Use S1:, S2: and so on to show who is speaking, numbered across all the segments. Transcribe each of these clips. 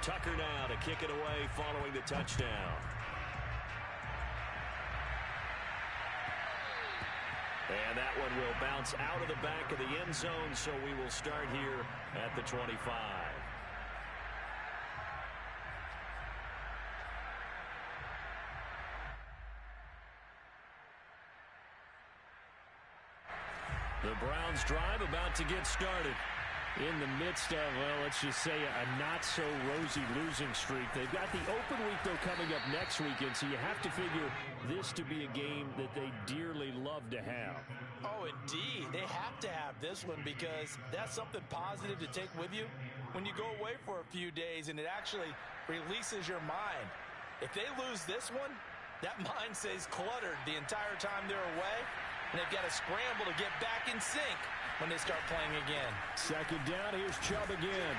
S1: Tucker now to kick it away following the touchdown. And that one will bounce out of the back of the end zone, so we will start here at the 25. The Browns drive about to get started. In the midst of, well, let's just say a not-so-rosy losing streak. They've got the open week, though, coming up next weekend, so you have to figure this to be a game that they dearly love to have.
S2: Oh, indeed. They have to have this one because that's something positive to take with you when you go away for a few days, and it actually releases your mind. If they lose this one, that mind stays cluttered the entire time they're away, and they've got to scramble to get back in sync when they start playing again.
S1: Second down, here's Chubb again.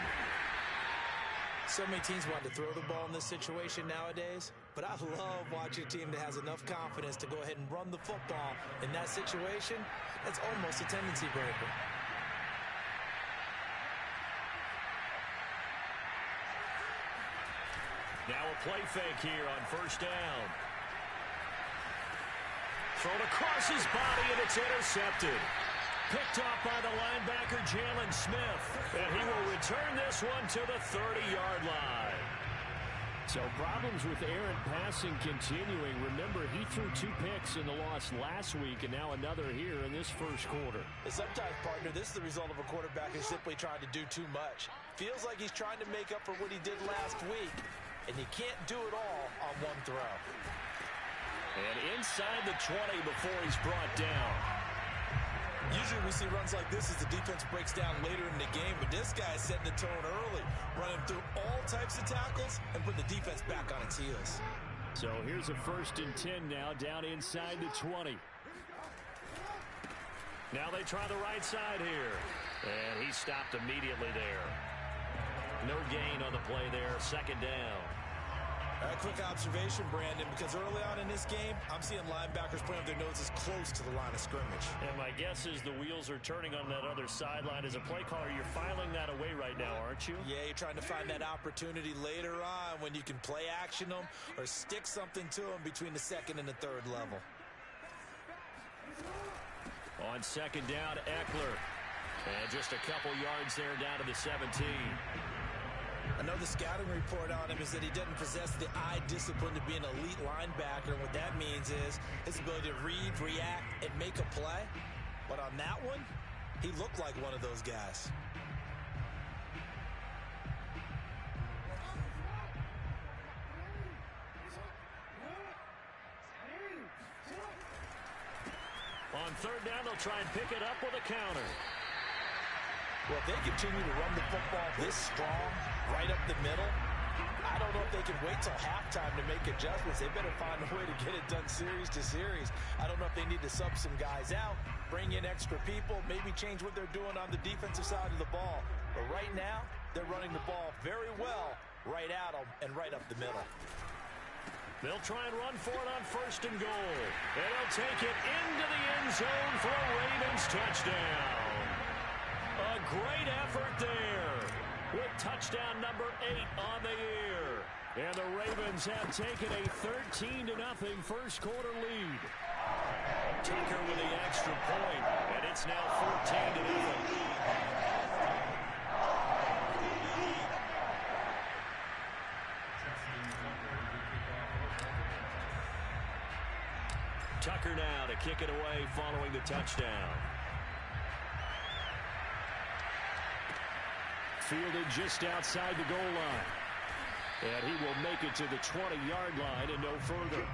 S2: So many teams want to throw the ball in this situation nowadays, but I love watching a team that has enough confidence to go ahead and run the football in that situation. That's almost a tendency breaker.
S1: Now a play fake here on first down. Thrown across his body, and it's intercepted. Picked off by the linebacker, Jalen Smith. And he will return this one to the 30-yard line.
S3: So problems with errant passing continuing. Remember, he threw 2 picks in the loss last week, and now another here in this first quarter.
S2: Sometimes, partner, this is the result of a quarterback who's simply trying to do too much. Feels like he's trying to make up for what he did last week, and you can't do it all on one throw.
S1: And inside the 20 before he's brought down.
S2: Usually we see runs like this as the defense breaks down later in the game, but this guy is setting the tone early, running through all types of tackles and putting the defense back on its heels.
S3: So here's a 1st and 10 now, down inside the 20.
S1: Now they try the right side here. And he stopped immediately there. No gain on the play there, second down.
S2: A quick observation, Brandon, because early on in this game, I'm seeing linebackers putting their noses close to the line of scrimmage.
S1: And my guess is the wheels are turning on that other sideline. As a play caller, you're filing that away right now, aren't you?
S2: Yeah, you're trying to find that opportunity later on when you can play action them or stick something to them between the 2nd and the 3rd level.
S1: On second down, Eckler. And just a couple yards there down to the 17.
S2: I know the scouting report on him is that he doesn't possess the eye discipline to be an elite linebacker. What that means is his ability to read, react, and make a play. But on that one, he looked like one of those guys.
S1: On third down, they'll try and pick it up with a counter.
S2: Well, if they continue to run the football this strong, right up the middle, I don't know if they can wait till halftime to make adjustments. They better find a way to get it done series to series. I don't know if they need to sub some guys out, bring in extra people, maybe change what they're doing on the defensive side of the ball. But right now, they're running the ball very well right at them and right up the middle.
S1: They'll try and run for it on 1st and goal. And they'll take it into the end zone for a Ravens touchdown. A great effort there with touchdown number 8 on the year. And the Ravens have taken a 13-0 first quarter lead. Tucker with the extra point, and it's now 14-0. Tucker now to kick it away following the touchdown.
S3: Fielded just outside the goal line. And he will make it to the 20-yard line and no further.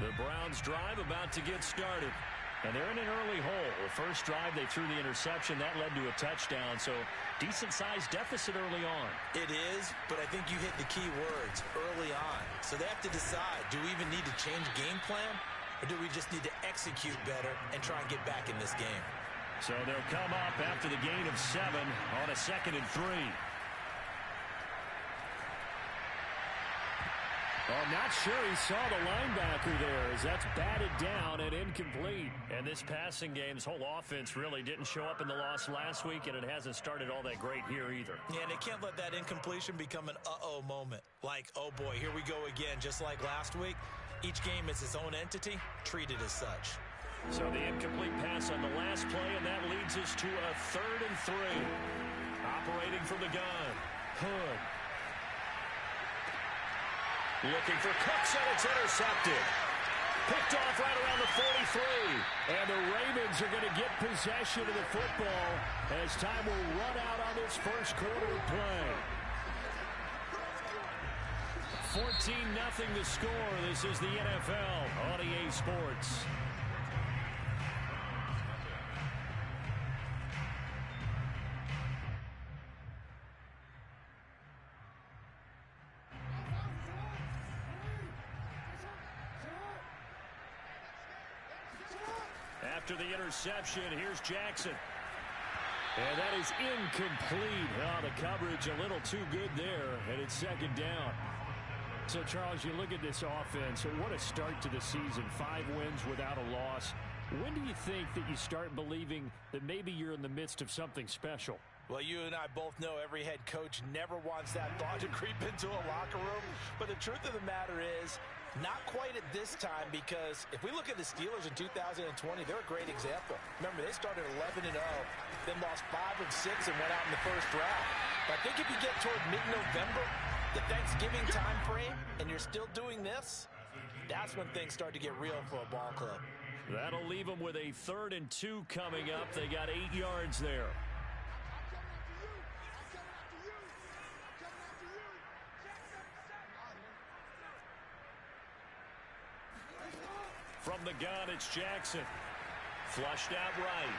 S1: The Browns drive about to get started. And they're in an early hole. The first drive, they threw the interception. That led to a touchdown. So decent-sized deficit early on.
S2: It is, but I think you hit the key words, early on. So they have to decide, do we even need to change game plan? Or do we just need to execute better and try and get back in this game?
S1: So they'll come up after the gain of 7 on a 2nd and 3.
S3: Oh, not sure he saw the linebacker there as that's batted down and incomplete.
S1: And this passing game's whole offense really didn't show up in the loss last week, and it hasn't started all that great here either.
S2: Yeah, and they can't let that incompletion become an uh-oh moment. Like, oh boy, here we go again, just like last week. Each game is its own entity, treated as such.
S1: So the incomplete pass on the last play, and that leads us to a 3rd and 3. Operating from the gun, Hood. Looking for Cooks, and it's intercepted. Picked off right around the 43.
S3: And the Ravens are going to get possession of the football as time will run out on this first quarter of play. 14-0 the score. This is the NFL on EA Sports.
S1: After the interception, here's Jackson.
S3: And that is incomplete. Oh, the coverage a little too good there, and it's 2nd down. So, Charles, you look at this offense, what a start to the season. 5 wins without a loss. When do you think that you start believing that maybe you're in the midst of something special?
S2: Well, you and I both know every head coach never wants that thought to creep into a locker room. But the truth of the matter is, not quite at this time, because if we look at the Steelers in 2020, they're a great example. Remember, they started 11-0, then lost 5 of 6 and went out in the first round. But I think if you get toward mid-November, the Thanksgiving time frame, and you're still doing this, that's when things start to get real for a ball club.
S1: That'll leave them with a 3rd and 2 coming up. They got 8 yards there. From the gun, it's Jackson. Flushed out right.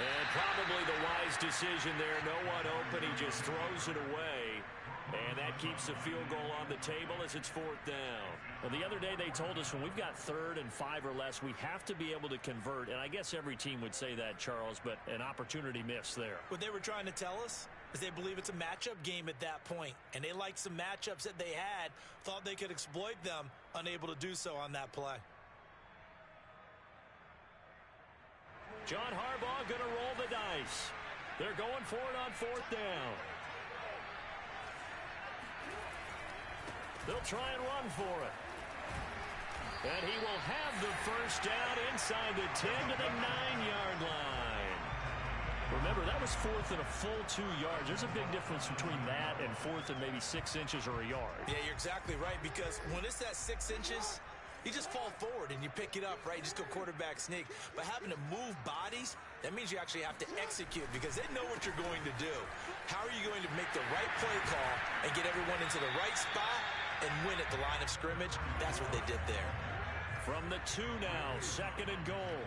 S1: And probably the wise decision there. No one open. He just throws it away. And that keeps the field goal on the table as it's 4th down. Well, the other day they told us when we've got 3rd and 5 or less, we have to be able to convert. And I guess every team would say that, Charles, but an opportunity missed there.
S2: What they were trying to tell us is they believe it's a matchup game at that point. And they liked some matchups that they had, thought they could exploit them, unable to do so on that play.
S1: John Harbaugh going to roll the dice. They're going for it on 4th down. They'll try and run for it. And he will have the first down inside the 10 to the 9-yard line. Remember, that was 4th and a full 2 yards. There's a big difference between that and 4th and maybe 6 inches or a yard.
S2: Yeah, you're exactly right, because when it's that 6 inches, you just fall forward and you pick it up, right? You just go quarterback sneak. But having to move bodies, that means you actually have to execute because they know what you're going to do. How are you going to make the right play call and get everyone into the right spot and win at the line of scrimmage? That's what they did there.
S1: From the 2 now, 2nd and goal.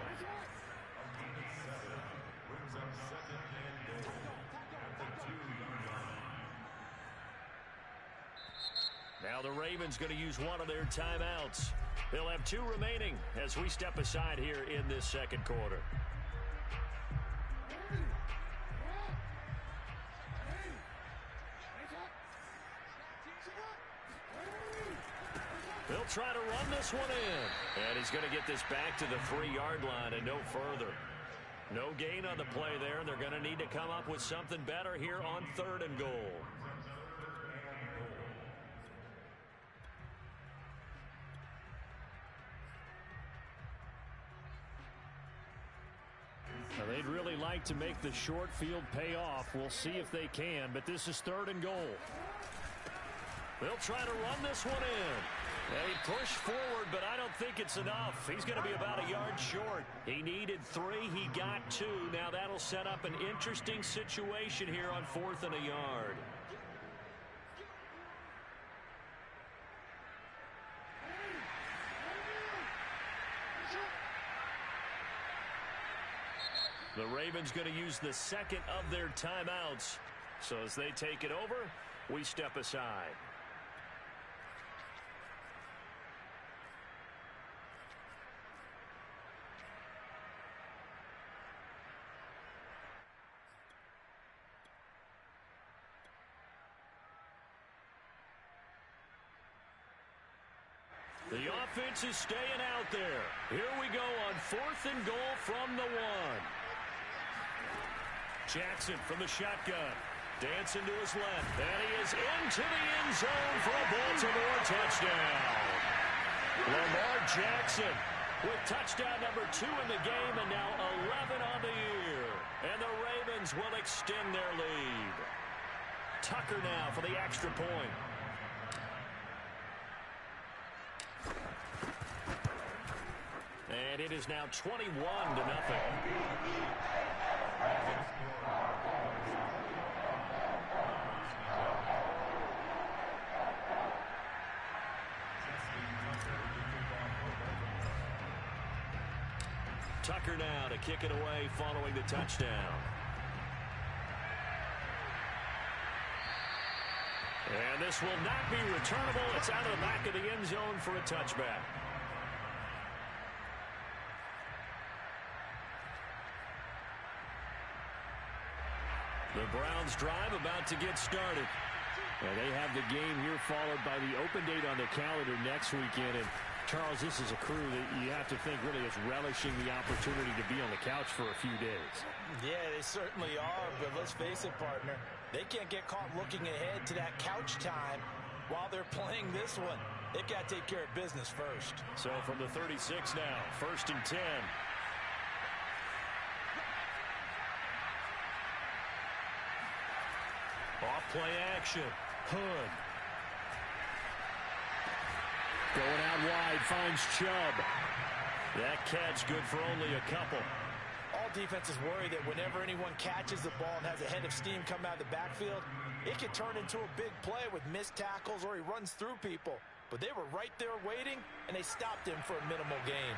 S1: Now the Ravens going to use one of their timeouts. They'll have 2 remaining as we step aside here in this 2nd quarter. They'll try to run this one in. And he's going to get this back to the 3-yard line and no further. No gain on the play there. They're going to need to come up with something better here on 3rd and goal. Now, they'd really like to make the short field pay off. We'll see if they can, but this is 3rd and goal. They'll try to run this one in. And he pushed forward, but I don't think it's enough. He's going to be about a yard short. He needed 3. He got 2. Now that'll set up an interesting situation here on 4th and a yard. The Ravens going to use the 2nd of their timeouts. So as they take it over, we step aside. The offense is staying out there. Here we go on 4th and goal from the 1. Jackson from the shotgun. Dancing to his left. And he is into the end zone for a Baltimore touchdown. Lamar Jackson with touchdown number 2 in the game and now 11 on the year. And the Ravens will extend their lead. Tucker now for the extra point. And it is now 21-0. Tucker now to kick it away following the touchdown. And this will not be returnable. It's out of the back of the end zone for a touchback. The Browns drive about to get started.
S3: Well, they have the game here followed by the open date on the calendar next weekend. And Charles, this is a crew that you have to think really is relishing the opportunity to be on the couch for a few days.
S2: Yeah, they certainly are, but let's face it, partner. They can't get caught looking ahead to that couch time while they're playing this one. They've got to take care of business first.
S1: So from the 36 now, 1st and 10. Off play action. Hood.
S3: Going out wide, finds Chubb.
S1: That catch good for only a couple.
S2: All defenses worry that whenever anyone catches the ball and has a head of steam come out of the backfield, it can turn into a big play with missed tackles or he runs through people. But they were right there waiting, and they stopped him for a minimal gain.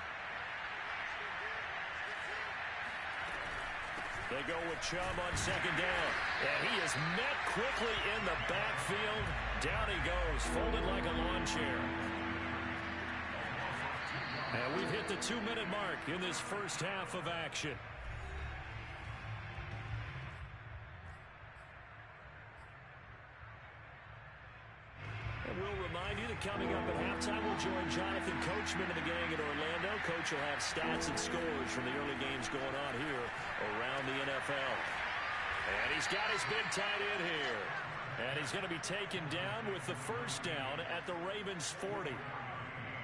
S1: They go with Chubb on 2nd down. And he is met quickly in the backfield. Down he goes, folded like a lawn chair. And we've hit the 2-minute mark in this first half of action. And we'll remind you that coming up at halftime, we'll join Jonathan Coachman and the gang in Orlando. Coach will have stats and scores from the early games going on here around the NFL. And he's got his big tight end here. And he's going to be taken down with the first down at the Ravens 40.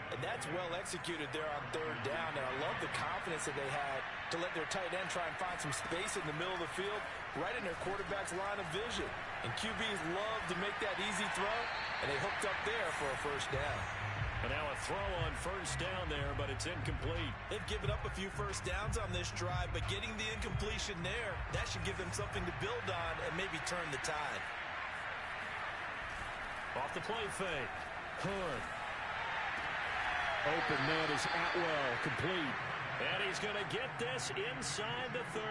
S2: And that's well executed there on 3rd down. And I love the confidence that they had to let their tight end try and find some space in the middle of the field, right in their quarterback's line of vision. And QBs love to make that easy throw, and they hooked up there for a first down.
S1: And now a throw on 1st down there, but it's incomplete.
S2: They've given up a few first downs on this drive, but getting the incompletion there, that should give them something to build on and maybe turn the tide.
S1: Off the play fake. Hood.
S3: Open man is Atwell, complete.
S1: And he's going to get this inside the 30.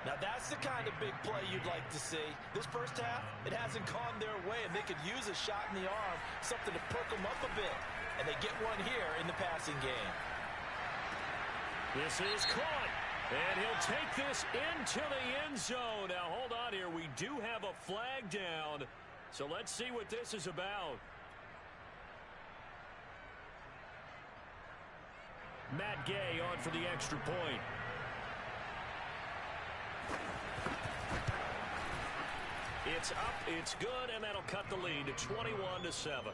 S2: Now that's the kind of big play you'd like to see. This first half, it hasn't gone their way, and they could use a shot in the arm, something to perk them up a bit. And they get one here in the passing game.
S1: This is caught. And he'll take this into the end zone. Now hold on here. We do have a flag down. So let's see what this is about. Matt Gay on for the extra point. It's up, it's good, and that'll cut the lead to 21-7.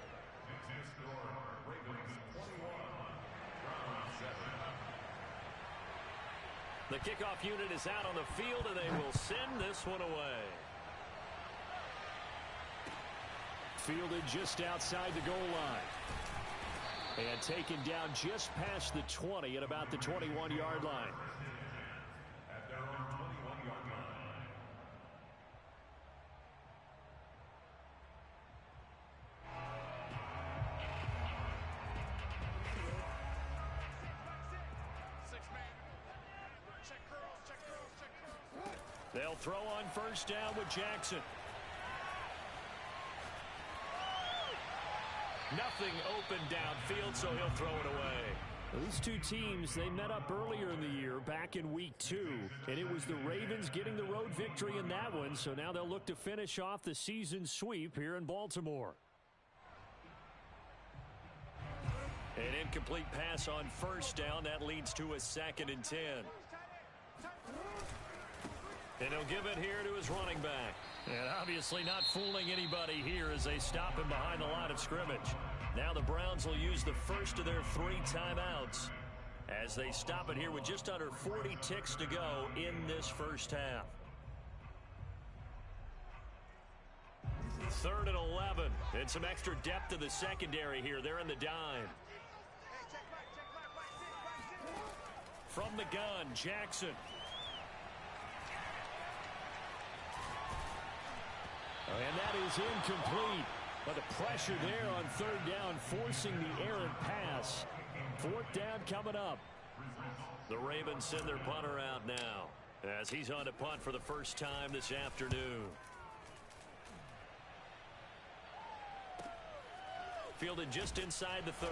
S1: The kickoff unit is out on the field, and they will send this one away.
S3: Fielded just outside the goal line. And taken down just past the 20 at about the 21-yard line.
S4: At their own 21-yard line.
S1: They'll throw on 1st down with Jackson. Nothing open downfield, so he'll throw it away.
S3: Those two teams, they met up earlier in the year, back in week 2. And it was the Ravens getting the road victory in that one. So now they'll look to finish off the season sweep here in Baltimore. An incomplete pass on first down. That leads to a 2nd and 10. And he'll give it here to his running back. And obviously not fooling anybody here as they stop him behind the line of scrimmage. Now the Browns will use the first of their 3 timeouts as they stop it here with just under 40 ticks to go in this first half. 3rd and 11. And some extra depth to the secondary here. They're in the dime. From the gun, Jackson. And that is incomplete. But the pressure there on 3rd down, forcing the errant pass. 4th down coming up. The Ravens send their punter out now as he's on to punt for the first time this afternoon. Fielded just inside the 30.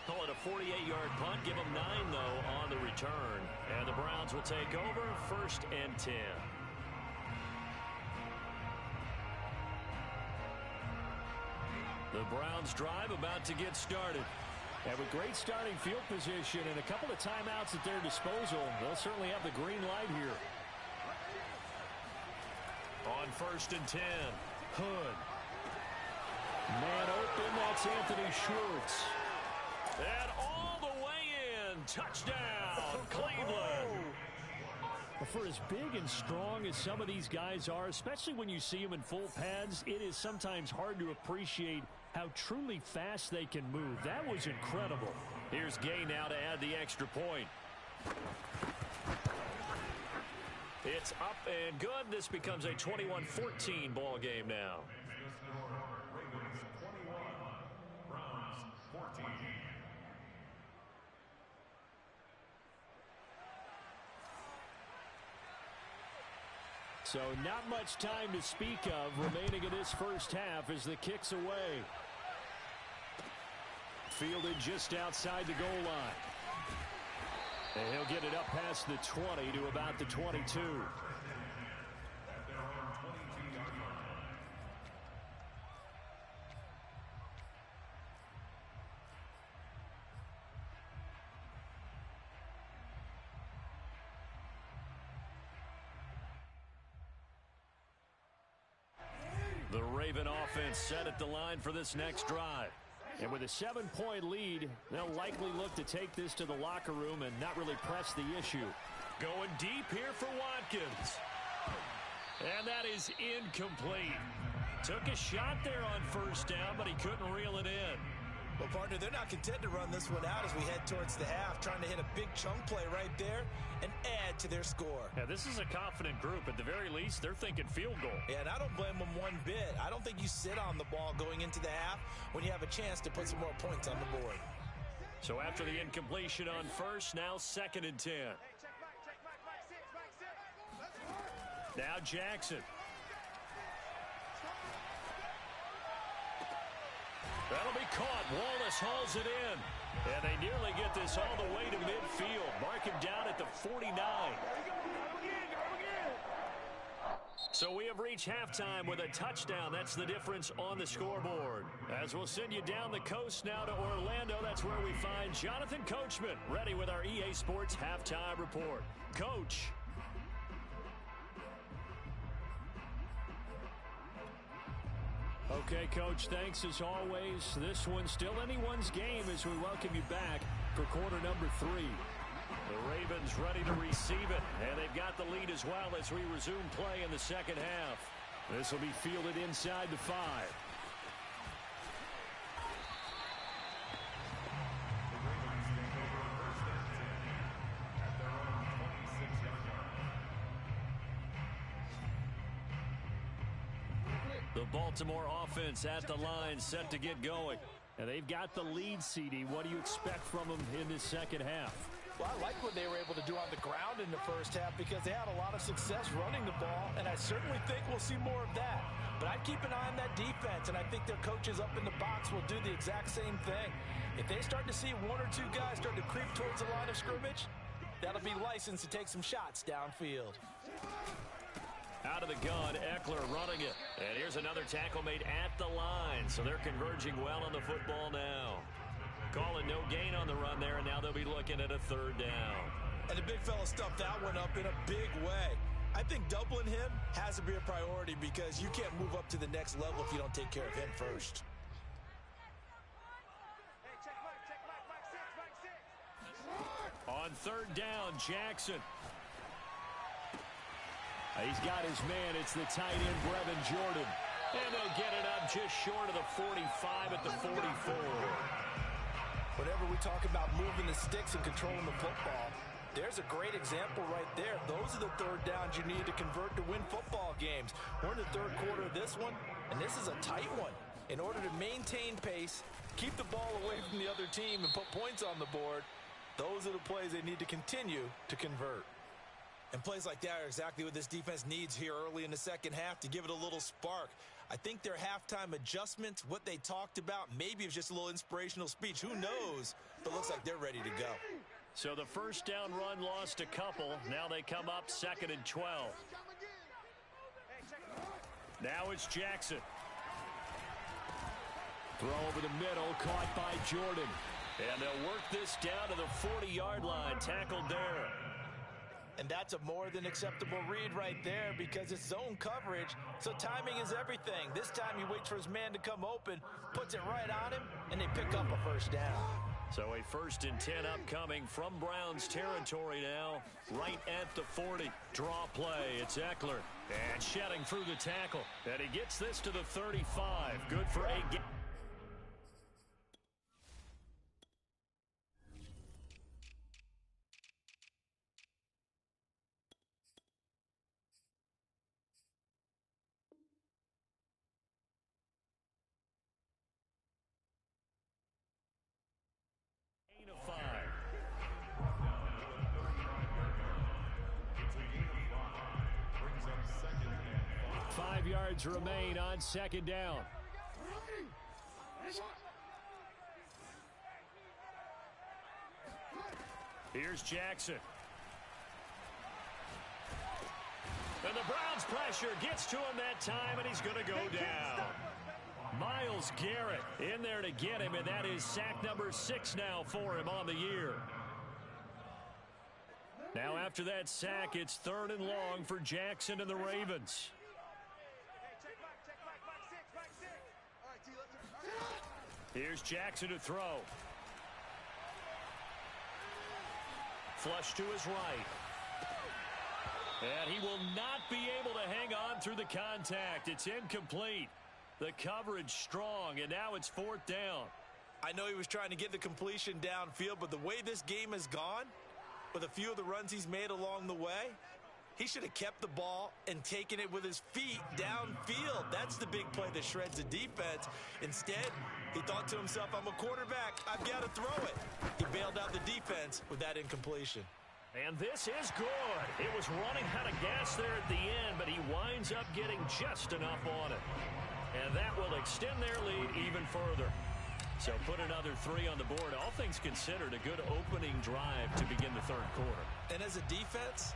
S3: Call it a 48-yard punt. Give them 9, though, on the return. And the Browns will take over 1st and 10. The Browns drive about to get started. And with great starting field position and a couple of timeouts at their disposal, they'll certainly have the green light here. On 1st and 10, Hood. Man open, that's Anthony Schwartz. And all the way in. Touchdown, Cleveland. For as big and strong as some of these guys are, especially when you see them in full pads, it is sometimes hard to appreciate how truly fast they can move. That was incredible. Here's Gay now to add the extra point. It's up and good. This becomes a 21-14 ball game now.
S4: Ravens 21, Browns 14.
S3: So not much time to speak of remaining in this first half as the kick's away. Fielded just outside the goal line. And he'll get it up past the 20 to about the 22. The Raven offense set at the line for this next drive. And with a 7-point lead, they'll likely look to take this to the locker room and not really press the issue. Going deep here for Watkins. And that is incomplete. Took a shot there on 1st down, but he couldn't reel it in.
S2: Well, partner, they're not content to run this one out as we head towards the half, trying to hit a big chunk play right there and add to their score.
S3: Yeah, this is a confident group. At the very least, they're thinking field goal.
S2: Yeah, and I don't blame them one bit. I don't think you sit on the ball going into the half when you have a chance to put some more points on the board.
S3: So after the incompletion on 1st, now 2nd and 10. Now Jackson. That'll be caught. Wallace hauls it in. And they nearly get this all the way to midfield. Mark him down at the 49. So we have reached halftime with a touchdown. That's the difference on the scoreboard. As we'll send you down the coast now to Orlando, that's where we find Jonathan Coachman, ready with our EA Sports Halftime Report. Coach. Okay, Coach, thanks as always. This one's still anyone's game as we welcome you back for quarter number 3. The Ravens ready to receive it, and they've got the lead as well as we resume play in the second half. This will be fielded inside the 5. The Baltimore offense at the line set to get going. And they've got the lead, CD. What do you expect from them in this second half?
S2: Well, I like what they were able to do on the ground in the first half because they had a lot of success running the ball, and I certainly think we'll see more of that. But I'd keep an eye on that defense, and I think their coaches up in the box will do the exact same thing. If they start to see 1 or 2 guys start to creep towards the line of scrimmage, that'll be licensed to take some shots downfield.
S3: Out of the gun, Eckler running it. And here's another tackle made at the line. So they're converging well on the football now. Call it no gain on the run there, and now they'll be looking at a third down.
S2: And the big fella stuffed that one up in a big way. I think doubling him has to be a priority because you can't move up to the next level if you don't take care of him first.
S3: On third down, Jackson. He's got his man. It's the tight end, Brevin Jordan. And they'll get it up just short of the 45 at the 44.
S2: Whenever we talk about moving the sticks and controlling the football, there's a great example right there. Those are the third downs you need to convert to win football games. We're in the third quarter of this one, and this is a tight one. In order to maintain pace, keep the ball away from the other team, and put points on the board, those are the plays they need to continue to convert. And plays like that are exactly what this defense needs here early in the second half to give it a little spark. I think their halftime adjustments, what they talked about, maybe it was just a little inspirational speech. Who knows? But it looks like they're ready to go.
S3: So the first down run lost a couple. Now they come up 2nd and 12. Now it's Jackson. Throw over the middle, caught by Jordan. And they'll work this down to the 40-yard line. Tackled there.
S2: And that's a more than acceptable read right there because it's zone coverage, so timing is everything. This time he waits for his man to come open, puts it right on him, and they pick up a first down.
S3: So a 1st and 10 upcoming from Browns territory now, right at the 40. Draw play, it's Eckler. And shedding through the tackle. And he gets this to the 35. Good for a gain. Of 5.
S4: Brings up 2nd and 5.
S3: 5 yards remain on 2nd down. Here's Jackson. And the Browns pressure gets to him that time, and he's going to go down. Myles Garrett in there to get him, and that is sack number 6 now for him on the year. Now after that sack, it's 3rd and long for Jackson and the Ravens. Here's Jackson to throw. Flush to his right. And he will not be able to hang on through the contact. It's incomplete. The coverage strong, and now it's 4th down.
S2: I know he was trying to get the completion downfield, but the way this game has gone, with a few of the runs he's made along the way, he should have kept the ball and taken it with his feet downfield. That's the big play that shreds the defense. Instead, he thought to himself, I'm a quarterback. I've got to throw it. He bailed out the defense with that incompletion.
S3: And this is good. It was running out of gas there at the end, but he winds up getting just enough on it. And that will extend their lead even further. So put another 3 on the board. All things considered, a good opening drive to begin the 3rd quarter.
S2: And as a defense,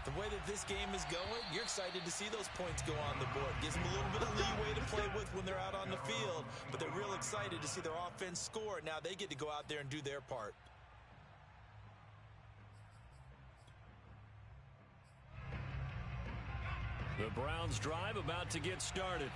S2: the way that this game is going, you're excited to see those points go on the board. Gives them a little bit of leeway to play with when they're out on the field. But they're real excited to see their offense score. Now they get to go out there and do their part.
S3: The Browns drive about to get started.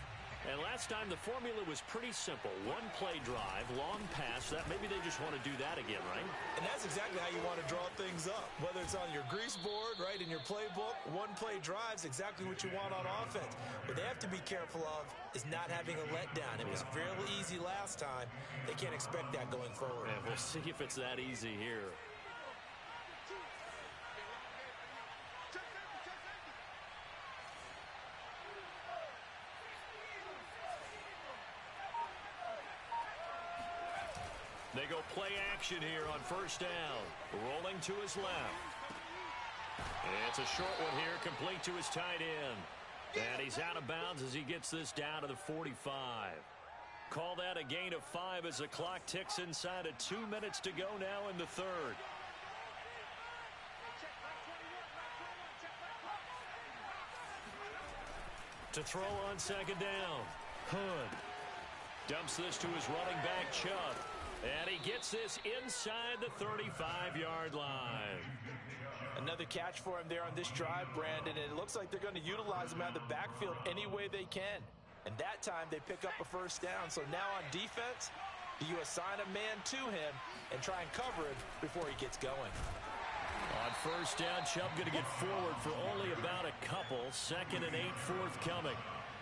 S3: And last time the formula was pretty simple. 1 play drive, long pass. That maybe they just want to do that again, right?
S2: And that's exactly how you want to draw things up. Whether it's on your grease board, right, in your playbook, 1 play drive's exactly what you want on offense. What they have to be careful of is not having a letdown. It was fairly easy last time. They can't expect that going forward.
S3: And we'll see if it's that easy here. They go play action here on 1st down. Rolling to his left. It's a short one here, complete to his tight end. And he's out of bounds as he gets this down to the 45. Call that a gain of 5 as the clock ticks inside of 2 minutes to go now in the 3rd. To throw on 2nd down. Hood dumps this to his running back, Chubb.
S1: And he gets this inside the 35-yard line.
S2: Another catch for him there on this drive, Brandon, and it looks like they're going to utilize him out of the backfield any way they can. And that time they pick up a first down. So now on defense, do you assign a man to him and try and cover him before he gets going?
S1: On first down, Chubb going to get forward for only about a couple. 2nd and 8 forthcoming.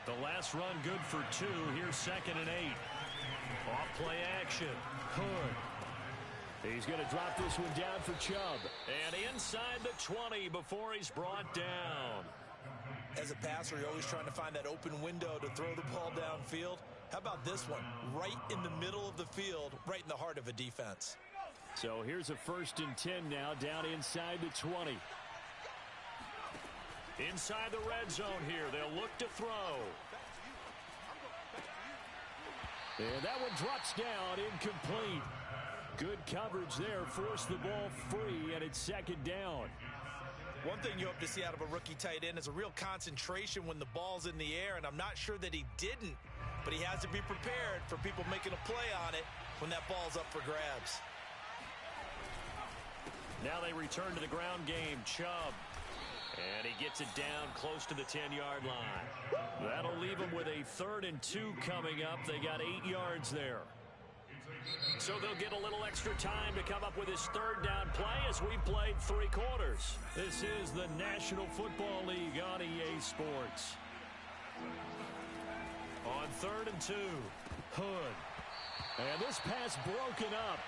S1: The last run good for 2. Here's 2nd and 8. Off play action. Hood. He's going to drop this one down for Chubb. And inside the 20 before he's brought down.
S2: As a passer, you're always trying to find that open window to throw the ball downfield. How about this one? Right in the middle of the field, right in the heart of a defense.
S3: So here's a 1st and 10 now, down inside the 20.
S1: Inside the red zone here. They'll look to throw.
S3: And that one drops down, incomplete. Good coverage there, forced the ball free, and it's 2nd down.
S2: One thing you hope to see out of a rookie tight end is a real concentration when the ball's in the air, and I'm not sure that he didn't, but he has to be prepared for people making a play on it when that ball's up for grabs.
S1: Now they return to the ground game. Chubb. And he gets it down close to the 10-yard line. That'll leave them with a 3rd and 2 coming up. They got 8 yards there. So they'll get a little extra time to come up with his 3rd down play as we played 3 quarters. This is the National Football League on EA Sports. On 3rd and 2, Hood. And this pass broken up.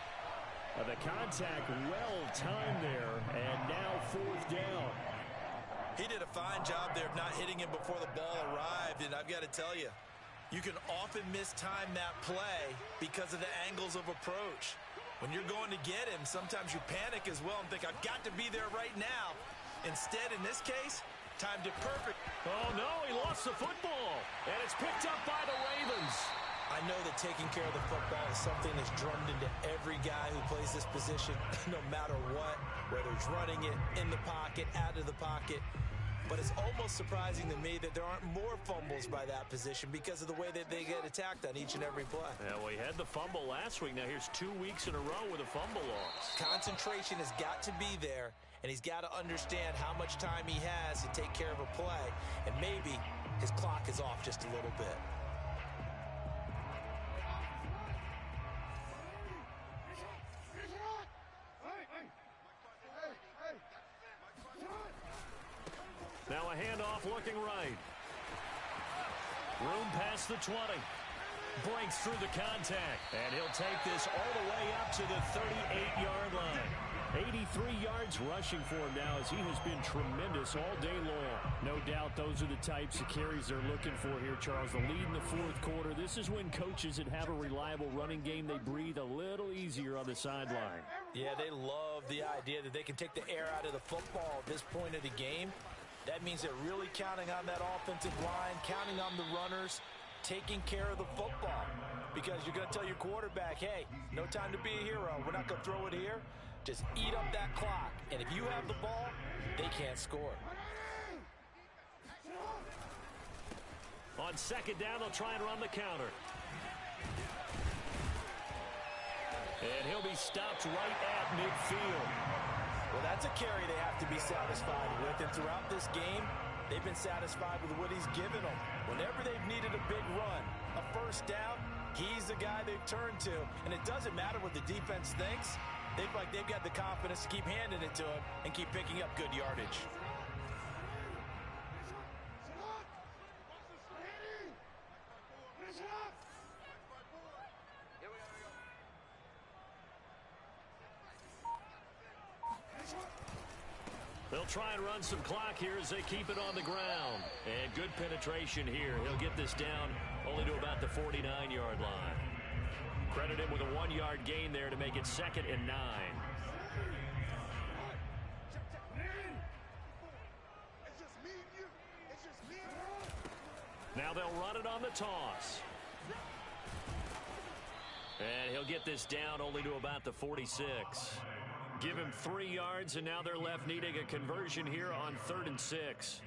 S1: The contact well timed there, and now 4th down.
S2: He did a fine job there of not hitting him before the ball arrived, and I've got to tell you, you can often mistime that play because of the angles of approach. When you're going to get him, sometimes you panic as well and think, I've got to be there right now. Instead, in this case, timed it perfect.
S1: Oh, no, he lost the football, and it's picked up by the Ravens.
S2: I know that taking care of the football is something that's drummed into every guy who plays this position, no matter what, whether he's running it, in the pocket, out of the pocket. But it's almost surprising to me that there aren't more fumbles by that position because of the way that they get attacked on each and every play.
S1: Yeah, we had the fumble last week. Now here's 2 weeks in a row with a fumble loss.
S2: Concentration has got to be there, and he's got to understand how much time he has to take care of a play, and maybe his clock is off just a little bit.
S1: Now a handoff looking right. Room past the 20. Breaks through the contact. And he'll take this all the way up to the 38-yard line. 83 yards rushing for him now as he has been tremendous all day long. No doubt those are the types of carries they're looking for here, Charles. The lead in the 4th quarter. This is when coaches that have a reliable running game, they breathe a little easier on the sideline.
S2: Yeah, they love the idea that they can take the air out of the football at this point of the game. That means they're really counting on that offensive line, counting on the runners, taking care of the football. Because you're going to tell your quarterback, hey, no time to be a hero. We're not going to throw it here. Just eat up that clock. And if you have the ball, they can't score.
S1: On 2nd down, they'll try and run the counter. And he'll be stopped right at midfield.
S2: Well, that's a carry they have to be satisfied with. And throughout this game, they've been satisfied with what he's given them. Whenever they've needed a big run, a 1st down, he's the guy they've turned to. And it doesn't matter what the defense thinks. They feel like they've got the confidence to keep handing it to him and keep picking up good yardage.
S1: They'll try and run some clock here as they keep it on the ground. And good penetration here. He'll get this down only to about the 49-yard line. Credit him with a 1-yard gain there to make it 2nd and 9. Now they'll run it on the toss. And he'll get this down only to about the 46. Give him 3 yards, and now they're left needing a conversion here on 3rd and 6.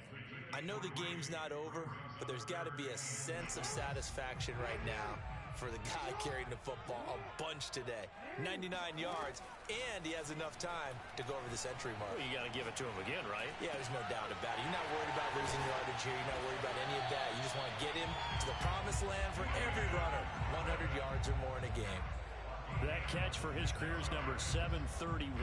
S2: I know the game's not over, but there's got to be a sense of satisfaction right now for the guy carrying the football a bunch today. 99 yards, and he has enough time to go over the century mark.
S3: Well, you got to give it to him again, right?
S2: Yeah, there's no doubt about it. You're not worried about losing yardage here. You're not worried about any of that. You just want to get him to the promised land for every runner. 100 yards or more in a game.
S3: That catch for his career is number 731,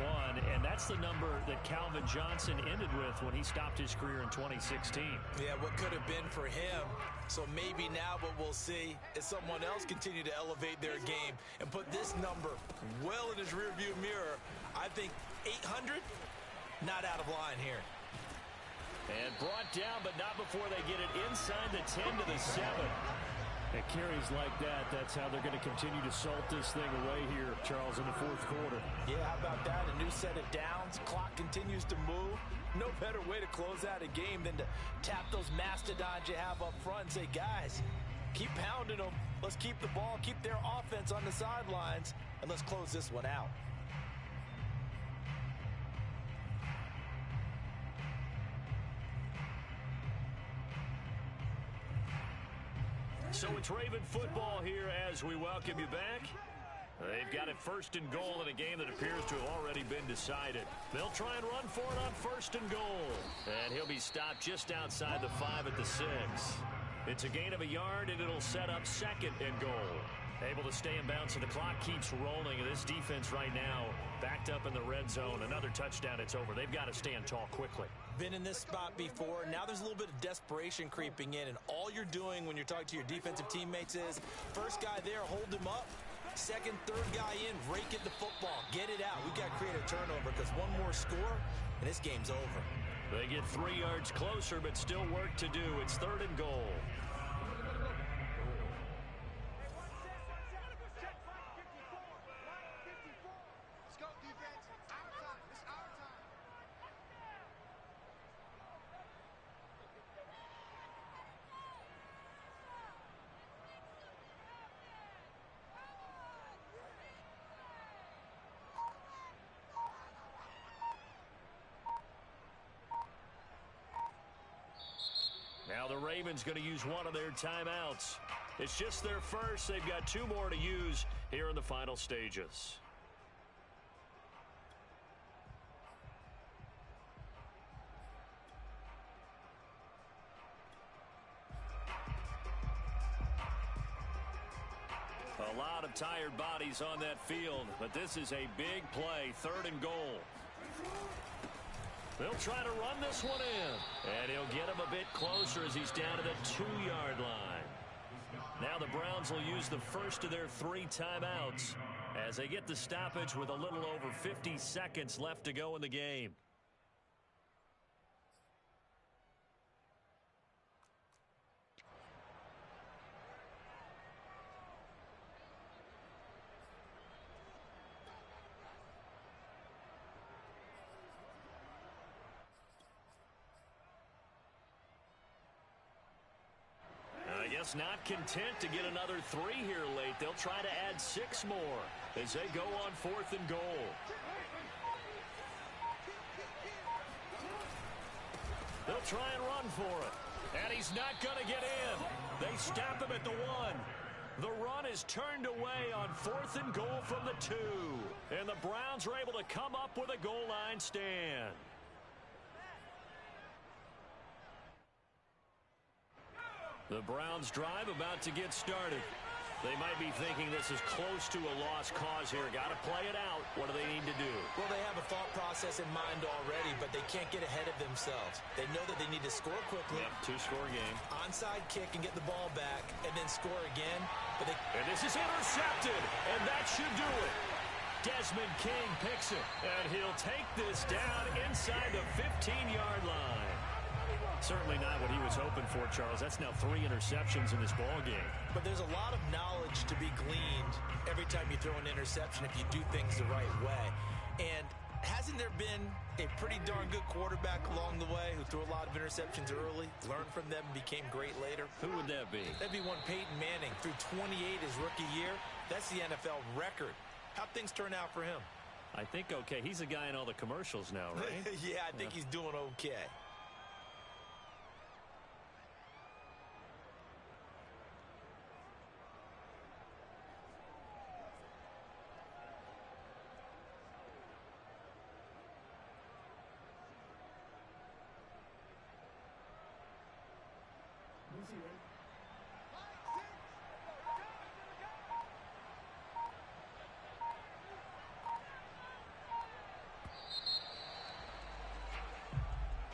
S3: and that's the number that Calvin Johnson ended with when he stopped his career in 2016.
S2: Yeah, what could have been for him. So maybe now what we'll see is someone else continue to elevate their game and put this number well in his rearview mirror. I think 800, not out of line here.
S3: And brought down, but not before they get it inside the 10 to the 7. And carries like that, that's how they're going to continue to salt this thing away here, Charles, in the fourth quarter.
S2: Yeah, how about that? A new set of downs. Clock continues to move. No better way to close out a game than to tap those mastodons you have up front and say, guys, keep pounding them. Let's keep the ball, keep their offense on the sidelines, and let's close this one out.
S3: So it's Raven football here as we welcome you back. They've got it first and goal in a game that appears to have already been decided. They'll try and run for it on first and goal. And he'll be stopped just outside the 5 at the 6. It's a gain of a yard, and it'll set up second and goal. Able to stay in bounds, and the clock keeps rolling. This defense right now backed up in the red zone. Another touchdown, it's over. They've got to stand tall quickly.
S2: Been in this spot before. Now there's a little bit of desperation creeping in, and all you're doing when you're talking to your defensive teammates is first guy there, hold him up. Second, third guy in, rake at the football. Get it out. We've got to create a turnover because one more score, and this game's over.
S3: They get 3 yards closer, but still work to do. It's third and goal. Now the Ravens going to use one of their timeouts. It's just their first. They've got 2 more to use here in the final stages. A lot of tired bodies on that field, but this is a big play, third and goal. They'll try to run this one in, and he'll get him a bit closer as he's down to the 2-yard line. Now the Browns will use the first of their 3 timeouts as they get the stoppage with a little over 50 seconds left to go in the game. Not content to get another 3 here late. They'll try to add 6 more as they go on fourth and goal. They'll try and run for it. And he's not going to get in. They stop him at the 1. The run is turned away on fourth and goal from the 2. And the Browns are able to come up with a goal line stand. The Browns drive about to get started. They might be thinking this is close to a lost cause here. Got to play it out. What do they need to do?
S2: Well, they have a thought process in mind already, but they can't get ahead of themselves. They know that they need to score quickly.
S3: Yep, 2-score game.
S2: Onside kick and get the ball back, and then score again.
S3: And this is intercepted, and that should do it. Desmond King picks it, and he'll take this down inside the 15-yard line. Certainly not what he was hoping for, Charles. That's now 3 interceptions in this ball game.
S2: But there's a lot of knowledge to be gleaned every time you throw an interception if you do things the right way. And hasn't there been a pretty darn good quarterback along the way who threw a lot of interceptions early, learned from them, and became great later?
S3: Who would that be?
S2: That'd be one Peyton Manning. Threw 28 his rookie year. That's the NFL record. How'd things turn out for him?
S3: I think okay. He's a guy in all the commercials now, right?
S2: Yeah, I think he's doing okay.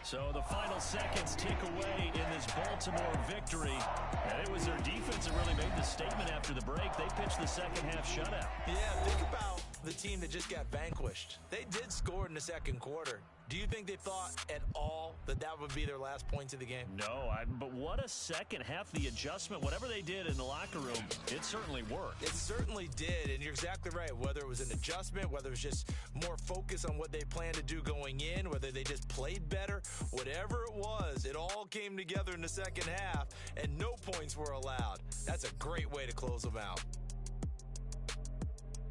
S3: So the final seconds tick away in this Baltimore victory. And it was their defense that really made the statement after the break. They pitched the second half shutout.
S2: Yeah, think about the team that just got vanquished. They did score in the second quarter. Do you think they thought at all that that would be their last points of the game?
S3: No, but what a second half. The adjustment, whatever they did in the locker room, it certainly worked.
S2: It certainly did, and you're exactly right. Whether it was an adjustment, whether it was just more focus on what they planned to do going in, whether they just played better, whatever it was, it all came together in the second half, and no points were allowed. That's a great way to close them out.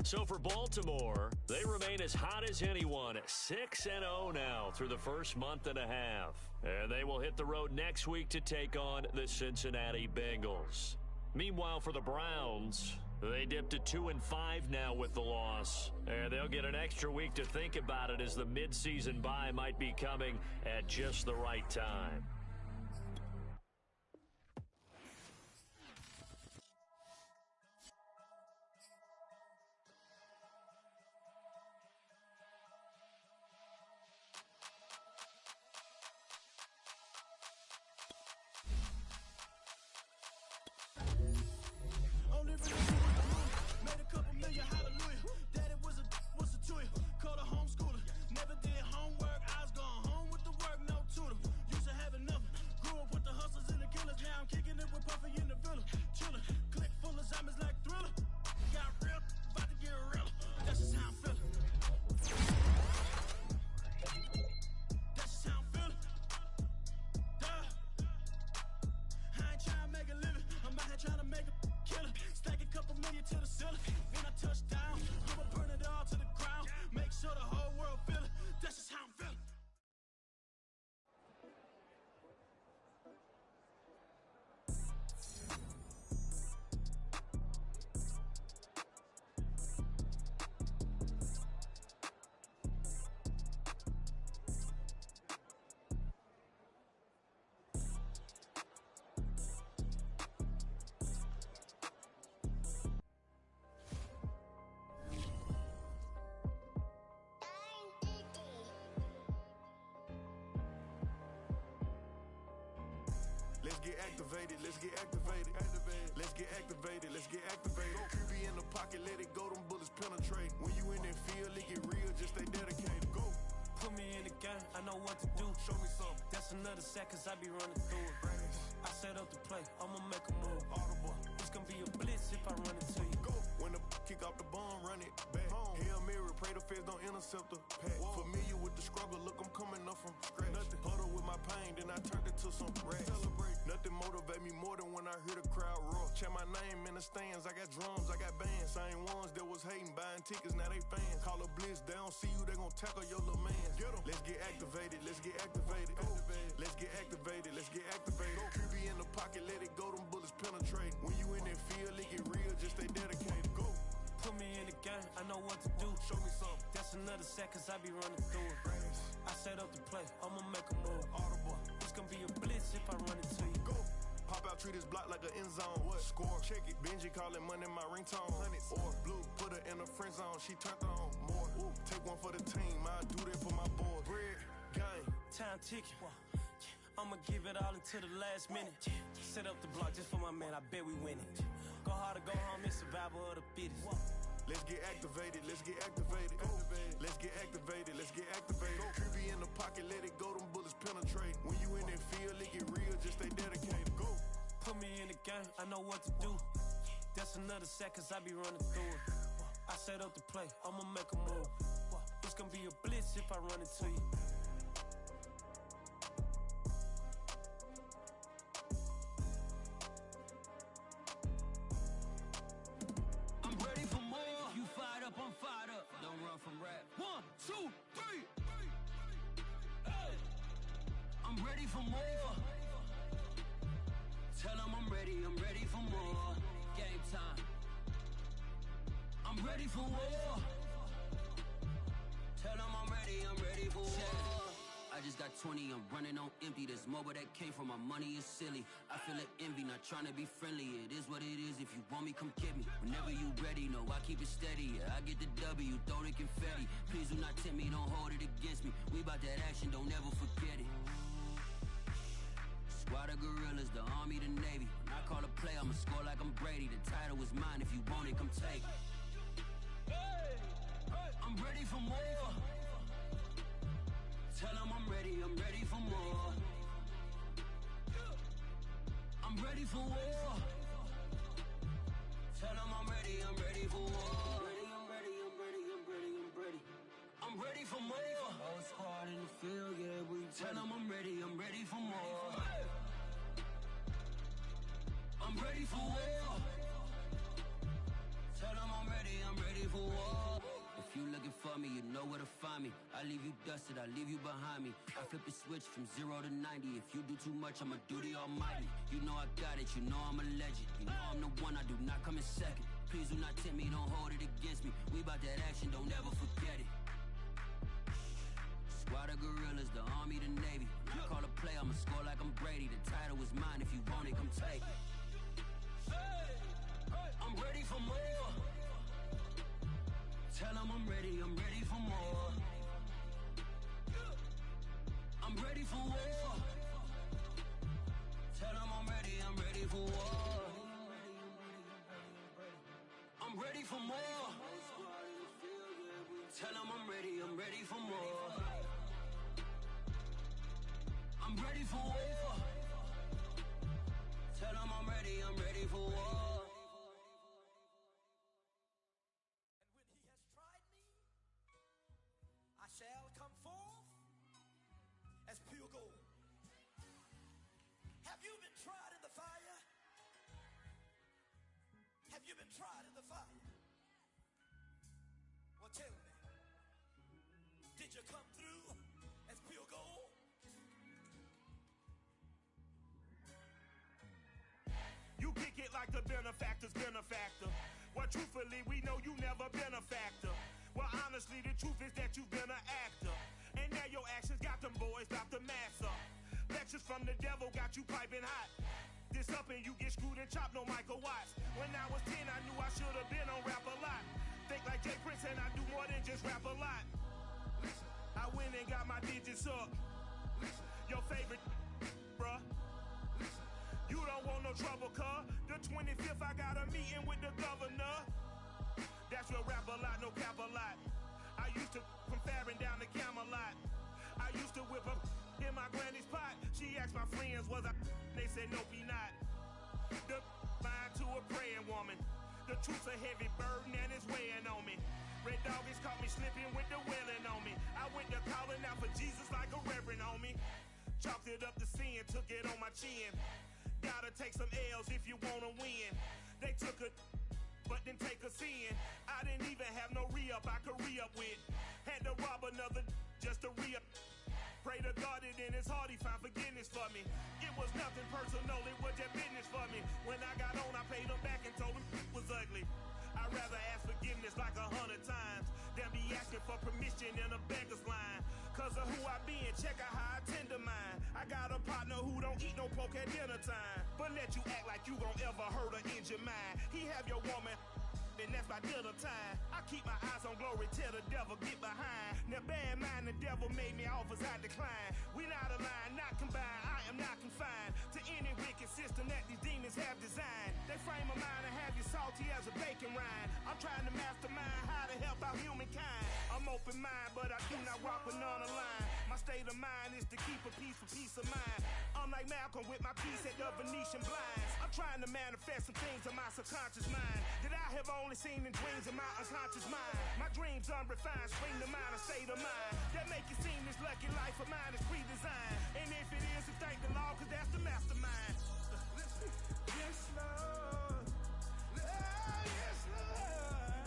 S3: So for Baltimore, they remain as hot as anyone, 6-0 now through the first month and a half. And they will hit the road next week to take on the Cincinnati Bengals. Meanwhile, for the Browns, they dipped to 2-5 now with the loss. And they'll get an extra week to think about it as the midseason bye might be coming at just the right time.
S5: Let's get activated, let's get activated. Let's get activated, let's get activated. QB in the pocket, let it go, them bullets penetrate. When you in that field, it get real, just stay dedicated. Go.
S6: Put me in the game, I know what to do.
S5: Show me something.
S6: That's another sack, cause I be running through it. I set up the play, I'ma make a move.
S5: Audible.
S6: It's gonna be a blitz if I run into you.
S5: Go. When the kick off the bomb, run it back. Home. Hail Mary, pray the feds don't intercept the pack. Familiar with the struggle, look, I'm coming up from scratch. Nothing. Huddle with my pain, then I turned it to some racks. Celebrate. Nothing motivate me more than when I hear the crowd roar. Check my name in the stands, I got drums, I got bands. Same ones that was hating, buying tickets, now they fans. Call a blitz, they don't see you, they gon' tackle your little man. Get 'em. Let's get activated, let's get activated. Go. Let's get activated, let's get activated. Go. QB in the pocket, let it go, them bullets penetrate. When you in that field, it get real, just stay dedicated. Go.
S6: Put me in the game, I know what to do.
S5: Show me something.
S6: That's another sack, cause I be running through it. I set up the play, I'ma make a move.
S5: Audible.
S6: It's gonna be a blitz if I run into you.
S5: Go. Pop out, treat this block like an end zone. What? Score, check it. Benji calling money my ringtone. Hundreds. Or blue, put her in the friend zone. She turned on more. Ooh. Take one for the team. I do that for my boys. Bread, game.
S6: Time ticking. I'ma give it all until the last minute. Set up the block just for my man, I bet we win it. Go hard or go home, it's survival of the fittest.
S5: Let's get activated, let's get activated. Go. Let's get activated, let's get activated. Go. QB in the pocket, let it go, them bullets penetrate. When you in that field, it get real, just stay dedicated. Go.
S6: Put me in the game, I know what to do. That's another sack, cause I be running through it. I set up the play, I'ma make a move. It's gonna be a blitz if I run into you.
S7: I'm ready for more. You fired up, I'm fired up. Don't run from rap. 1, 2, 3. Hey. I'm ready for more. Tell them I'm ready for more. Game time. I'm ready for war. Tell them I'm ready for war. I just got 20, I'm running on empty. This mobile that came from my money is silly. I feel it envy, not trying to be friendly. It is what it is, if you want me, come get me. Whenever you ready, no, I keep it steady. Yeah, I get the W, throw the confetti. Please do not tempt me, don't hold it against me. We bout that action, don't ever forget it. Squad of gorillas, the army, the navy. When I call a play, I'ma score like I'm Brady. The title is mine, if you want it, come take it. I'm ready for more. Tell them I'm ready for more. I'm ready for war. Tell them I'm ready for war. I'm ready for more. Whole squad in the field, yeah, we tell them I'm ready for more. I'm ready for war. Tell them I'm ready for war. If you looking for me, you know where to find me. I leave you dusted, I leave you behind me. I flip the switch from 0 to 90. If you do too much, I'ma do the almighty. You know I got it, you know I'm a legend. You know I'm the one, I do not come in second. Please do not tempt me, don't hold it against me. We bout that action, don't ever forget it. Squad of gorillas, the army, the navy. When I call a play, I'ma score like I'm Brady. The title is mine, if you want it, come take it. I'm ready for more. Tell them I'm ready for more. I'm ready for war. Tell them I'm ready for war. I'm ready for more. Tell them I'm ready for more. I'm ready for war. Tell them I'm ready for war.
S8: Shall come forth as pure gold. Have you been tried in the fire? Have you been tried in the fire? Well, tell me, did you come through as pure gold?
S9: You kick it like the benefactor's benefactor. Well, truthfully, we know you never been a factor. Well, honestly, the truth is that you've been an actor. And now your actions got them boys about to mass up. Lectures from the devil got you piping hot. This up and you get screwed and chopped, no Michael Watts. When I was 10, I knew I should have been on rap a lot. Think like Jay Prince and I do more than just rap a lot. I went and got my digits up. Your favorite, bruh. You don't want no trouble, cuz. The 25th, I got a meeting with the governor. That's real rap a lot, no cap a lot. I used to from Farron down to Camelot. I used to whip up in my granny's pot. She asked my friends, was I? They said, nope, he not. The line to a praying woman. The truth's a heavy burden and it's weighing on me. Red doggies caught me slipping with the wailing on me. I went to calling out for Jesus like a reverend on me. Chalked it up to sin, took it on my chin. Gotta take some L's if you wanna win. They took a but then take a sin. I didn't even have no re-up I could re-up with. Had to rob another just to re-up. Pray to God that in his heart he found forgiveness for me. It was nothing personal, it was just business for me. When I got on, I paid him back and told him it was ugly. I'd rather ask forgiveness like 100 times than be asking for permission in a beggar's line. Cause of who I be and check out how I tend to mine. I got a partner who don't eat no pork at dinner time, but let you act like you gon' ever hurt or injure mine. He have your woman, and that's by dinner time. I keep my eyes on glory till the devil get behind. Now bear in mind the devil made me offers I decline. We not aligned, not combined, I am not confined to any wicked system that these demons have designed. They frame a mind and have you salty as a bacon rind. I'm trying to mastermind how to help out humankind. I'm open mind, but I do not walk with none aligned. My state of mind is to keep a peace for peace of mind. I'm like Malcolm with my piece at the Venetian blinds. I'm trying to manifest some things in my subconscious mind that I have only seen in dreams in my unconscious mind. My dreams unrefined, spring to mind, a state of mind that make it seem this lucky life of mine is pre-designed. And if it is, then thank the Lord, cause that's the mastermind. Yes, Lord. Yes, Lord.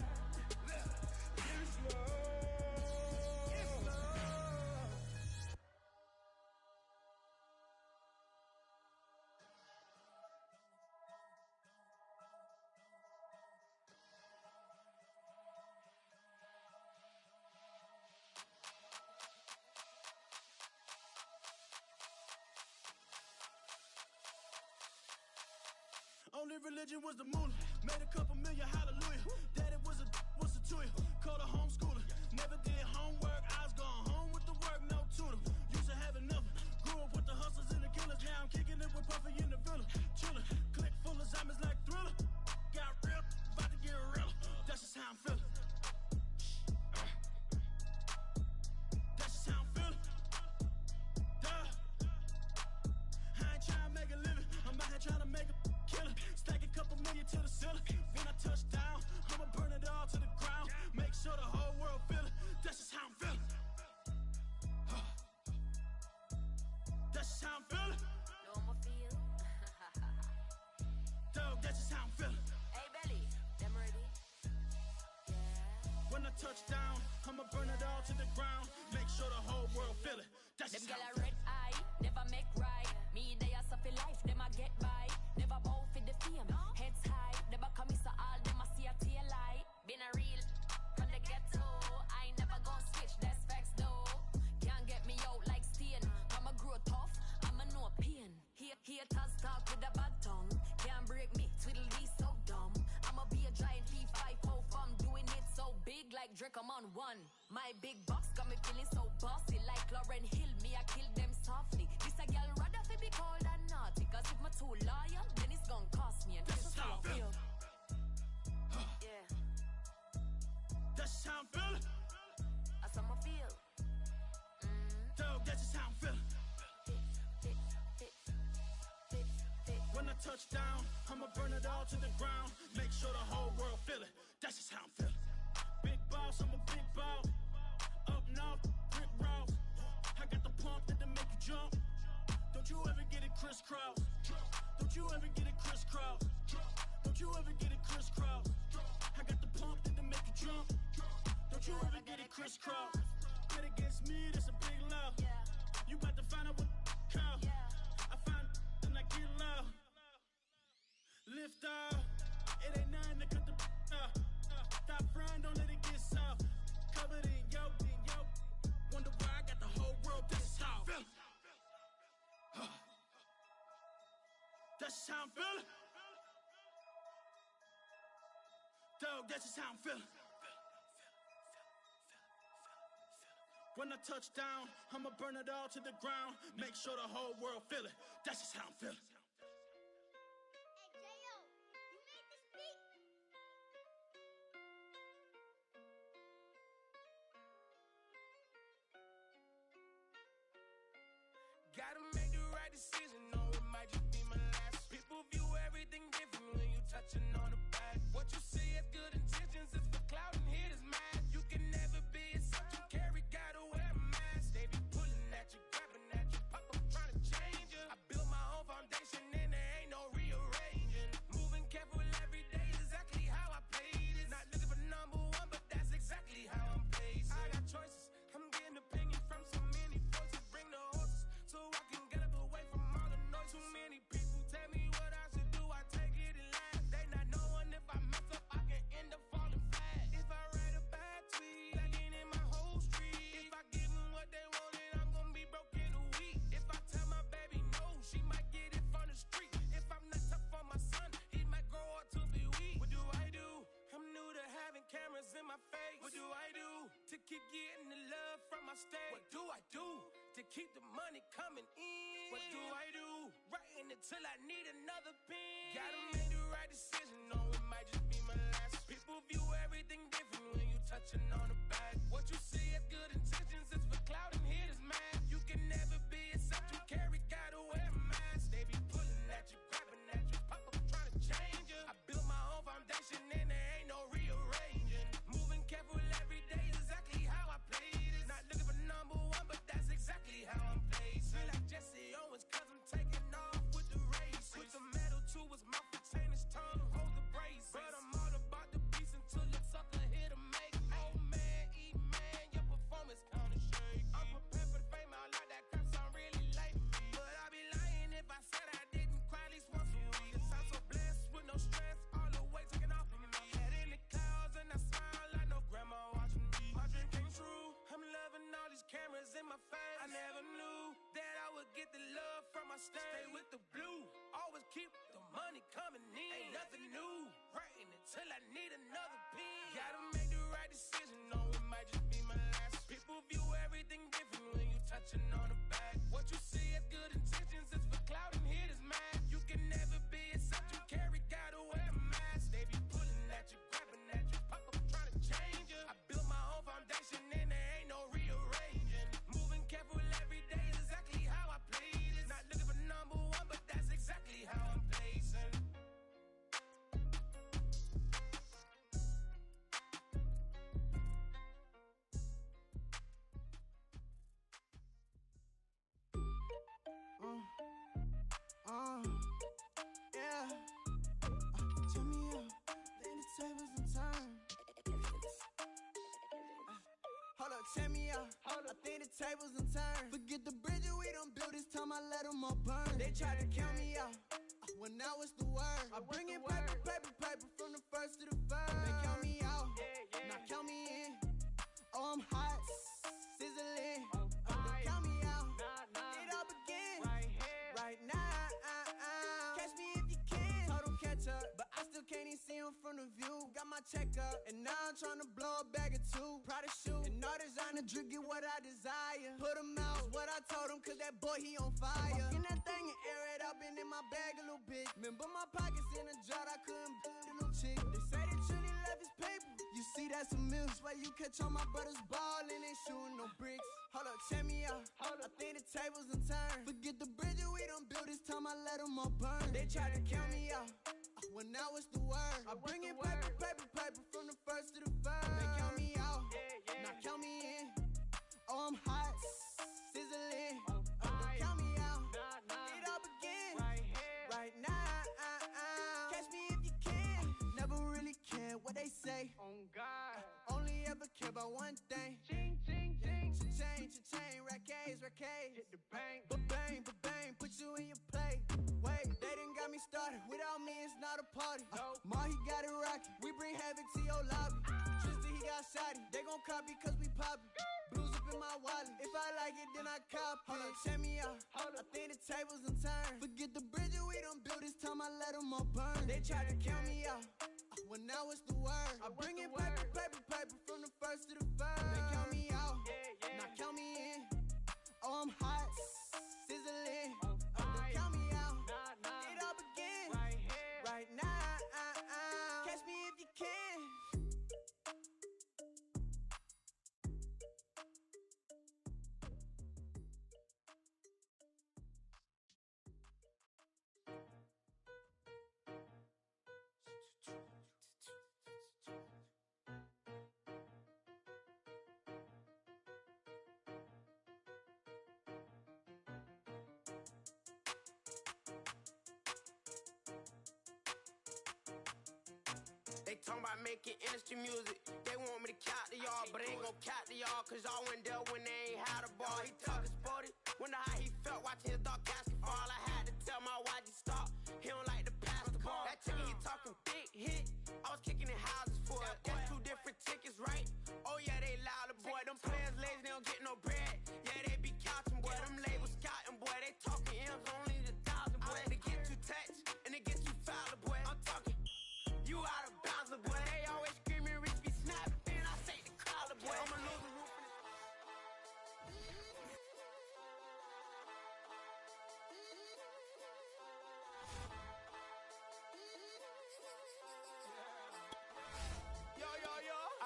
S9: Yes, Lord.
S10: Only religion was the moolah. Made a couple million, hallelujah. Daddy was a tutor. Called a homeschooler. Never did homework. I was going home with the work, no tutor. Used to have enough. Grew up with the hustlers and the killers. Now I'm kicking it with touch down, I'ma burn it all to the ground. Make sure the whole world feel it. That's
S11: Them
S10: just
S11: gyal
S10: how
S11: a
S10: I feel.
S11: red eye, never make right. Me they a suffer life, them a get by. Never bow for the fame, heads high. Never come so all them a see a tail light. Been a real from the ghetto. I ain't never gon' switch, that's facts though. Can't get me out like stain. I'ma grow tough, I'ma know pain. Haters talk with a bad tongue. Can't break me, Tweedledee so dumb. I'ma be a giant P5 from doing it so big like Drake, I'm on one. My big box got me feeling so bossy like Lauren Hill. Me, I kill them softly. This a girl rather fi be cold than naughty. Cause if my too loyal, then it's gon' cost me. And that's how I feel. Yeah.
S10: That's just how I'm feeling.
S11: That's how I feel.
S10: Dog, that's just how I'm feeling. When I touch down, I'ma burn it all to the ground. Make sure the whole world feel it. That's just how I'm feeling. Big boss, I'm a big boss. Up north, brick road. I got the pump that'll make you jump. Don't you ever get it crisscross. Don't you ever get it crisscross. Don't you ever get it crisscross. I got the pump that'll make you jump. Don't you ever get it crisscross. Bet against me, that's a big love. You about to find out what call. I find then I get low. Lift off, it ain't nothing to cut the off. Stop frying, don't let it get soft. Covered in yolk. Wonder why I got the whole world, this is how I feel. That's just how I'm feeling. Dog, that's just how I'm feeling. When I touch down, I'ma burn it all to the ground. Make sure the whole world feel it. That's just how I'm feeling.
S6: Gotta make the right decision, no, it might just be my last. People view everything different when you touching on the back. What you see as good intentions is for clout and haters mad. You can never be yourself, you carry, gotta wear a mask. They be pulling at you, grabbing at you, pop up trying to change you. I built my own foundation and there ain't no rearranging. Moving careful every day, exactly how I play this. Not looking for number one, but that's exactly how I'm pacing. I got choices, I'm getting opinion from so many voices. Bring the horses so I can get up away from all the noise. Too many people tell me what I should do, I take it and laugh. They not knowing if I mess up, I can end up falling flat. If I write a bad tweet, I get in my whole street. If I give them what they wanted, I'm gonna be broke in a week. If I tell my baby no, she might get it from the street. If I'm not tough for my son, he might grow up to be weak. What do I do? I'm new to having cameras in my face. What do I do to keep getting the love from my state? What do I do to keep the money coming in? What do I do? Writing until I need another pen. Gotta make the right decision, no, it might just be my last. People view everything different when you touching on the back. What you see as good intentions is for clout and haters mad. You can never be yourself, you carry, gotta wear a mask. They be pulling at you, grabbing at you, pop up trying to change you. I built my own foundation and there ain't no rearranging. Moving careful every day, exactly how I play this. Not looking for number one, but that's exactly how I'm placed. Feel like Jesse Owens, cause I'm taking off with the race. Put the metal to his mouth, retain his tongue, hold the brace. But I'm all about the beast until the sucker hit a make. Oh man, eat man, your performance kinda shaky. I'm prepared for the fame, I like that crap sound really like me. But I'd be lying if I said I didn't cry at least once a week. Cause I'm so blessed with no stress, all the weight taken off of me. Head in the clouds and I smile like no grandma watching me. My dream came true, I'm loving all these cameras in my face. I never knew that I would get the love from my state. Stay with the blue, always keep the money coming in. Ain't nothing new, writing until I need another pen. Gotta make the right decision, no, it might just be my last. People view everything different when you touching on the back. What you see as good intentions is for clout and haters mad. You can never be yourself, you carry, gotta wear a mask. They be pulling at you, grabbing at you, pop up trying to change you. I built my own foundation and there ain't no rearranging. Moving careful every day, exactly how I play this. Not looking for number one, but that's exactly how I'm placing.
S12: tables and turn. Forget the bridges we done built, this time I let them all burn. They tried to count me out, well now it's the word. I bring in paper, paper, paper from the first to the third. They count me out, now count me in. Oh, I'm hot, sizzling. Don't count me out, it all begins right now. Catch me if you can. Total catch up, but I still can't even see him from the view. Got my check up, and now I'm trying to blow a bag or two. Proud of shoe, and all designer drip, get what I desire. Put him out, is what I told him, cause that boy, he on fire. Walk in that thing and air it up, and in my bag a little bit. Remember my pockets in a drought, I couldn't build a little chick. They say that Trini left his paper. You see, that's a miss. Why you catch all my brothers ball and they shooting no bricks. Hold up, check me out. I think the tables and turn. Forget the bridges we done built, this time I let them all burn. They tried to count me out, well now it's the word. I bring in paper, paper, paper from the first to the third. They count me out, now count me in. Oh, I'm hot, sizzling. Don't count me out, it all begins right now. Catch me if you can. Never really care what they say. On God, only ever care about one thing. Ching, ching, ching. Cha-ching, rackets. Hit the bank, ba-bang, put you in your play. Wait, they done got me started. Without me, it's not a party. Ma, he got it rockin'. We bring havoc to your lobby. Tristan, he got shotty. They gon' copy cause we poppin'. Blues up in my wallet. If I like it, then I cop it. Hold up, check me out. I think the tables and turn. Forget the bridges we done built, this time I let them all burn. They tried to count me out, well now it's the word. I bring in paper, paper, paper from the first to the third. They count me out, now count me in. Oh, I'm hot, sizzling. Don't count me out, it all begins right now. Catch me if you can.
S13: They talking about making industry music. They want me to count to y'all, but I ain't gon' count to y'all, cause y'all went there when they ain't had a ball. He talking sporty, wonder how he felt watching his dog casket fall. I had to tell my YG stop, he don't like to pass the ball. That chicken, he talking big hit, I was kicking in houses for it. That's two different tickets, right? Oh yeah, they louder, boy. Them players lazy, they don't get no bread. Yeah, they be couching, boy. Them labels scouting, boy. They talking M's only the 1,000, boy. They get too touched, and they get too foul, boy. I'm talking, you out of bounds, boy. They always screaming, Rich be snapping, and I say the collar, boy. I'm a loser.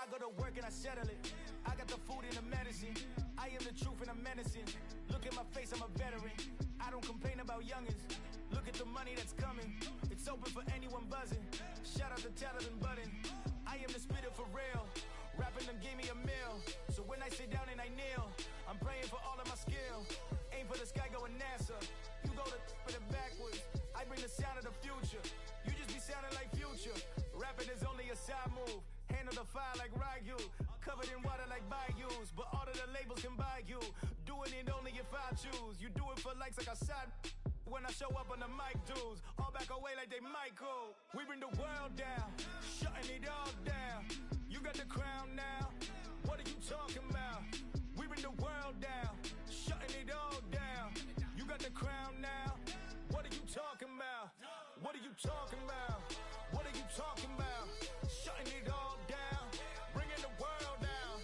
S14: I go to work and I settle it. I got the food and the medicine. I am the truth and I'm menacing. Look at my face, I'm a veteran. I don't complain about youngins. Look at the money that's coming. It's open for anyone buzzing. Shout out to Taylor and Button. I am the spitter for real. Rapping them gave me a meal. So when I sit down and I kneel, I'm praying for all of my skill. Aim for the sky going NASA. You go to for the backwards. I bring the sound of the future. You just be sounding like Future. Rapping is only a side move. Handle the fire like Ryu. Covered in water like bayous. But all of the labels can buy you. Doing it only if I choose. You do it for likes like a side. When I show up on the mic, dudes all back away like they Michael. We bring the world down, shutting it all down. You got the crown now. What are you talking about? We bring the world down, shutting it all down. You got the crown now. What are you talking about? What are you talking about? What are you talking about? Shutting it all down, bringing the world down.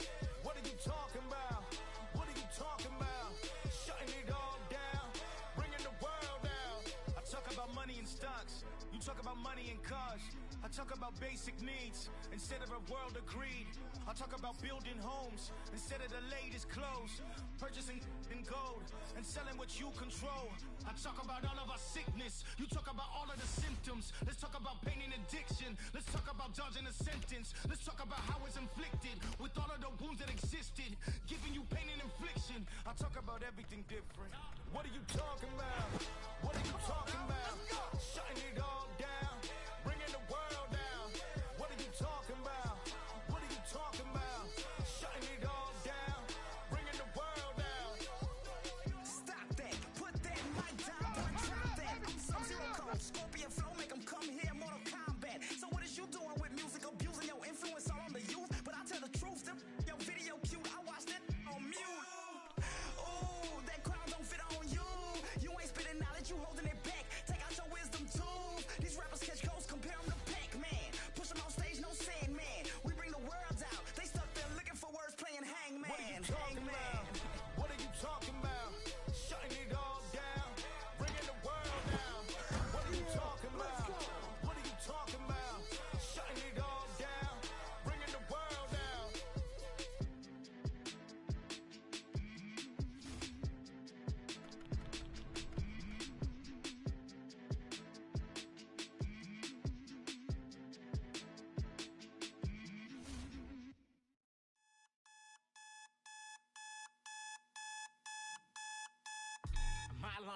S14: What are you talking about? What are you talking about? Shutting it all down, bringing the world down. I talk about money and stocks. You talk about money and cars. I talk about basic needs instead of a world of greed. I talk about building homes instead of the latest clothes. Purchasing in gold and selling what you control. I talk about all of our sickness. You talk about all of the symptoms. Let's talk about pain and addiction. Let's talk about dodging a sentence. Let's talk about how it's inflicted with all of the wounds that existed, giving you pain and infliction. I talk about everything different. What are you talking about? What are you talking about? Shutting it all down, bringing the world down. What are you talking about? What are you talking about? Shutting it all down, bringing the world down.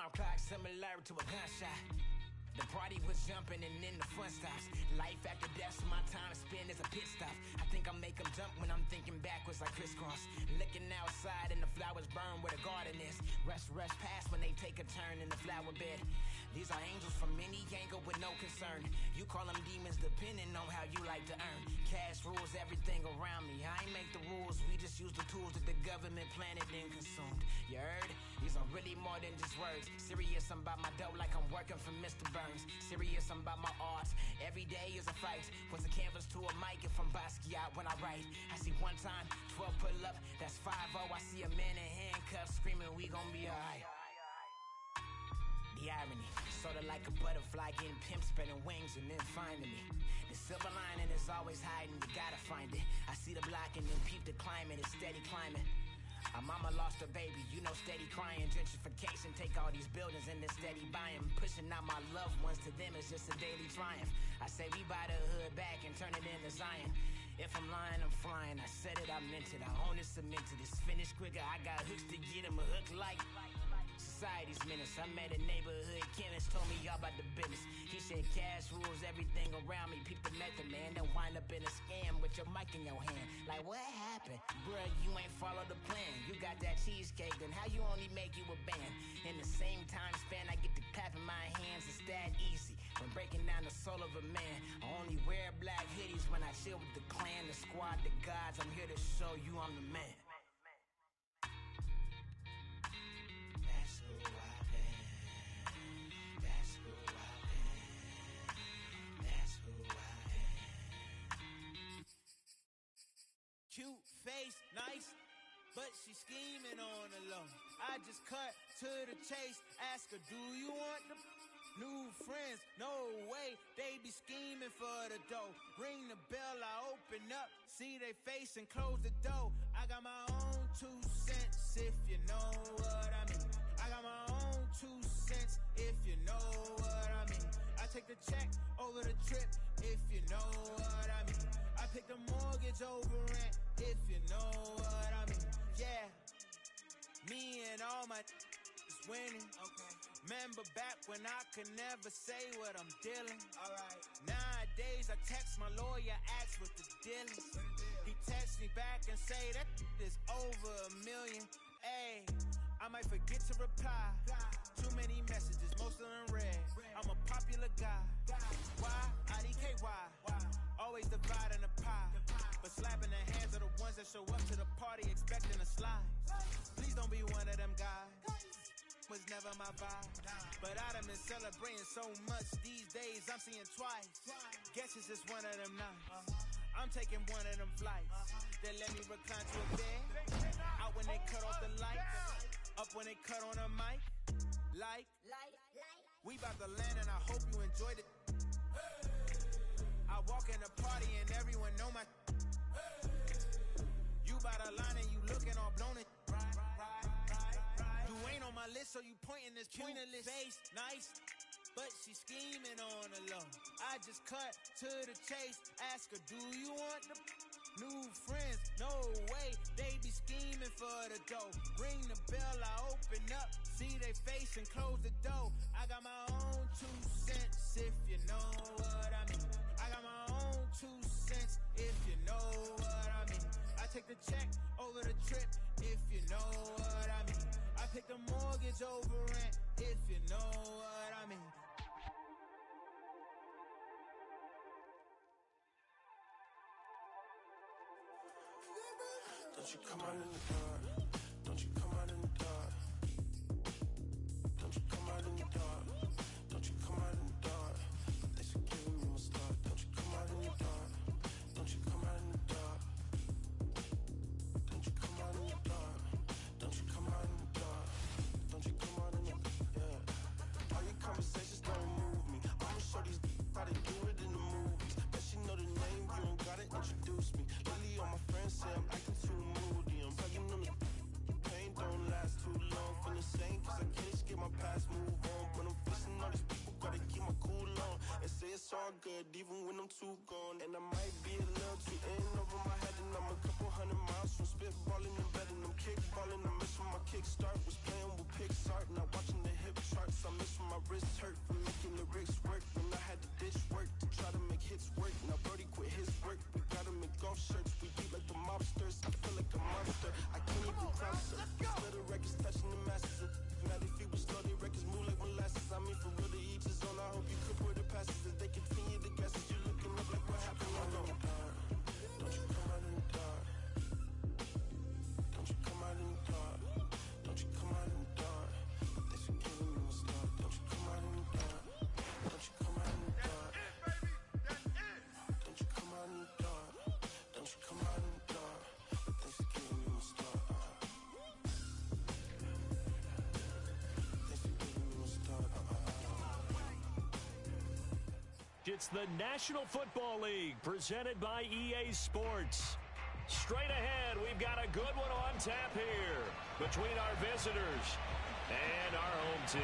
S15: alarm clock similar to a gunshot. The party was jumping and then the fun stops. Life after death, so my time spent as a pit stop. I think I make them jump when I'm thinking backwards like crisscross. Looking outside and the flowers burn where the garden is. Rush past when they take a turn in the flower bed. These are angels from any angle with no concern. You call them demons depending on how you like to earn. Cash rules everything around me. I ain't make the rules, we just use the tools that the government planted and consumed. You heard? These are really more than just words. Serious, I'm about my dough like I'm working for Mr. Burns. Serious, I'm about my art. Every day is a fight. Puts a canvas to a mic if I'm Basquiat when I write. I see one time, 12 pull up, that's 5-0. I see a man in handcuffs screaming, we gon' be alright. The irony, sorta like a butterfly getting pimped, spreading wings and then finding me. The silver lining is always hiding, you gotta find it. I see the block and then peep the climate, it's steady climbing. Our mama lost her baby, you know, steady crying. Gentrification, take all these buildings and then steady buying. Pushing out my loved ones, to them it's just a daily triumph. I say we buy the hood back and turn it into Zion. If I'm lying, I'm flying, I said it, I meant it. I own it, cemented, it's finished quicker. I got hooks to get him a hook like society's menace. I met a neighborhood chemist, told me all about the business. He said cash rules everything around me. Peep the method, man, then wind up in a scam with your mic in your hand. Like, what happened? Bruh, you ain't follow the plan. You got that cheesecake, then how you only make you a band? In the same time span, I get to clapping my hands, it's that easy. When breaking down the soul of a man, I only wear black hoodies when I chill with the clan, the squad, the gods. I'm here to show you I'm the man.
S14: Cute face, nice, but she scheming on the low. I just cut to the chase, ask her, do you want the new friends? No way, they be scheming for the dough. Ring the bell, I open up, see they face and close the door. I got my own 2 cents, if you know what I mean. I got my own 2 cents, if you know what I mean. I take the check over the trip, if you know what I mean. I pick the mortgage over rent, if you know what I mean. Yeah, me and all my is winning. Okay. Remember back when I could never say what I'm dealing. Alright. Nowadays I text my lawyer, ask what the deal is. He texts me back and say that is over $1 million. Ayy, I might forget to reply. Too many messages, most of them read. I'm a popular guy. Why? IDKY. Always dividing the pie, but slapping the hands of the ones that show up to the party expecting a slide. Please don't be one of them guys. Was never my vibe, but I done been celebrating so much these days I'm seeing twice. Guess it's just one of them nights. I'm taking one of them flights. They let me recline to a bed. Out when they cut off the lights, up when they cut on a mic. Like, we bout to land and I hope you enjoyed it. I walk in the party and everyone know my. You by the line and you looking all blown it. You ain't on my list, so you pointing this pointless. Face nice, but she scheming on the low. I just cut to the chase, ask her, do you want the new friends? No way, they be scheming for the dough. Ring the bell, I open up, see they face and close the door. I got my own 2 cents, if you know what I mean. I got my own 2 cents, if you know what I mean. I take the check over the trip, if you know what I mean. I pick the mortgage over rent, if you know what I mean.
S5: Don't you come out in the dark. Don't you come out in the dark. Don't you come out in the dark. Don't you come out in the dark. Thanks for giving me my start. Don't you come out in the dark. Don't you come out in the dark. Don't you come out in the dark. Don't you come out in the dark. Don't you come out in the yeah. All your conversations don't move me. I'ma show these how they do it in the movies. Bet she know the name, you don't gotta introduce me. Lately all my friends say I'm acting too moody. I'm plugging on the pain don't last too long. Feeling sane cause I can't escape my past, move on. But I'm facing all these people, gotta keep my cool on. And say it's all good even when I'm too gone. And I might be a little too in over my head. And I'm a couple hundred miles from spitballing and betting. I'm kickballing, I'm missing my kickstart. Was playing with Pixar, not watching the hip chart. hits work. Now Brody quit his work. We got him in golf shirts. We beat like the mobsters. I feel like a monster. I can't even cross her. Smell the records touching the masters. Now they feel we slow. They records move like molasses. I mean, for real, to each his own. I hope you could put the passes as they continue to guess as you looking up like what happened on the dark. Don't you come out in the dark. Don't you come out in the dark. Don't you come out in the dark. Thanks for giving me my start. Don't you come out in the dark. Don't you come out in the dark. Don't you come out in the dark. Don't you come out in the dark. Thanks for giving me my start. Thanks for giving me my start.
S1: It's the National Football League presented by EA Sports. Straight ahead, we've got a good one on tap here between our visitors and our home team.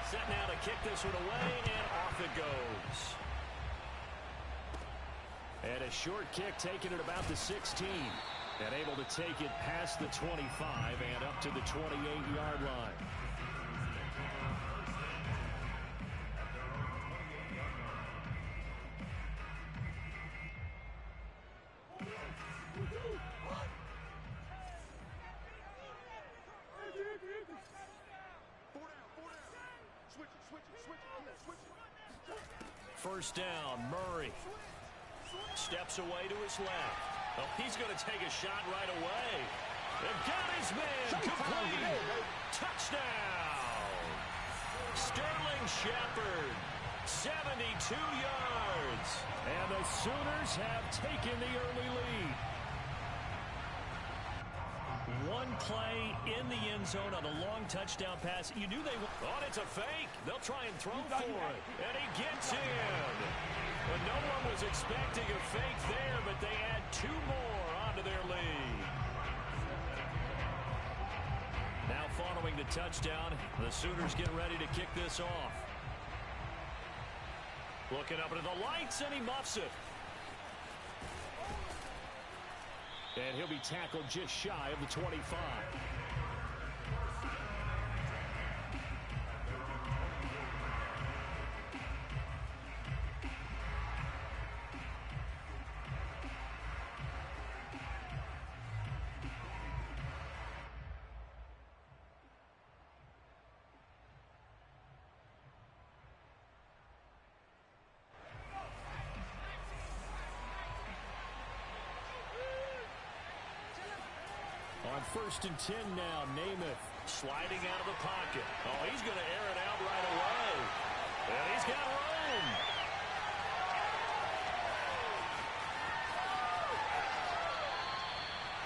S1: Set now to kick this one away, and off it goes. And a short kick taken at about the 16. And able to take it past the 25 and up to the 28-yard line. First down, Murray. Steps away to his left. Oh, he's going to take a shot right away. They've got his man. Complete. Touchdown. Sterling Shepard. 72 yards. And the Sooners have taken the early lead. One play in the end zone on a long touchdown pass. You knew they would. Oh, it's a fake. They'll try and throw for it. And he gets in. But no one was expecting a fake there, but they add two more onto their lead. Now following the touchdown, the Sooners get ready to kick this off. Looking up into the lights, and he muffs it. And he'll be tackled just shy of the 25. On 1st and 10 now, Namath sliding out of the pocket. Oh, he's going to air it out right away. And he's got room.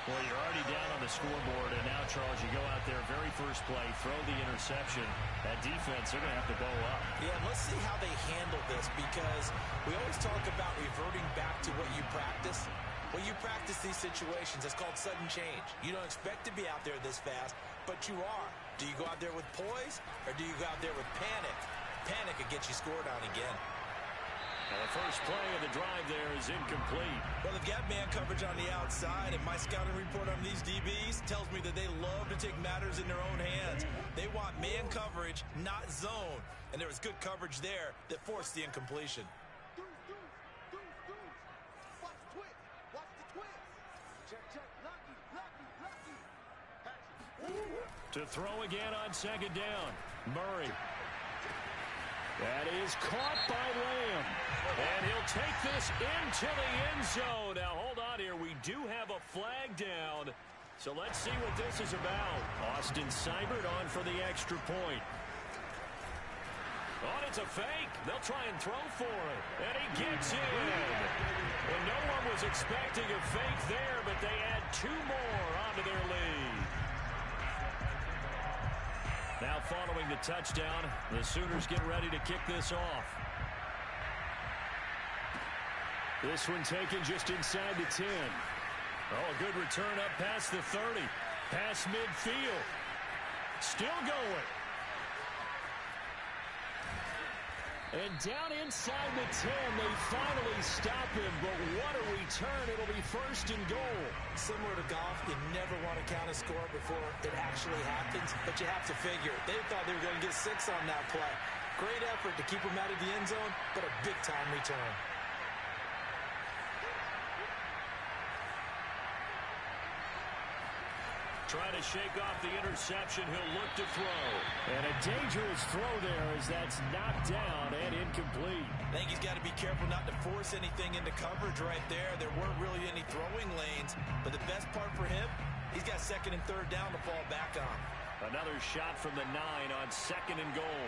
S1: Well, you're already down on the scoreboard, and now, Charles, you go out there, very first play, throw the interception. That defense, they're going to have to bow up.
S2: Yeah, let's see how they handle this, because we always talk about reverting back to what you practice. When you practice these situations, it's called sudden change. You don't expect to be out there this fast, but you are. Do you go out there with poise, or do you go out there with panic? Panic could get you scored on again.
S1: And the first play of the drive there is incomplete.
S2: Well, they've got man coverage on the outside, and my scouting report on these DBs tells me that they love to take matters in their own hands. They want man coverage, not zone. And there was good coverage there that forced the incompletion.
S1: To throw again on second down. Murray. That is caught by Lamb. And he'll take this into the end zone. Now, hold on here. We do have a flag down. So let's see what this is about. Austin Seibert on for the extra point. Oh, it's a fake. They'll try and throw for it. And he gets in. And no one was expecting a fake there, but they add two more onto their lead. Now following the touchdown, the Sooners get ready to kick this off. This one taken just inside the 10. Oh, a good return up past the 30. Past midfield. Still going.
S3: And down inside the 10, they finally stop him, but what a return. It'll be first and goal.
S2: Similar to golf, you never want to count a score before it actually happens, but you have to figure. They thought they were going to get 6 on that play. Great effort to keep them out of the end zone, but a big-time return.
S1: Trying to shake off the interception. He'll look to throw.
S3: And a dangerous throw there as that's knocked down and incomplete.
S2: I think he's got to be careful not to force anything into coverage right there. There weren't really any throwing lanes, but the best part for him, he's got 2nd and 3rd down to fall back on.
S1: Another shot from the 9 on 2nd and goal.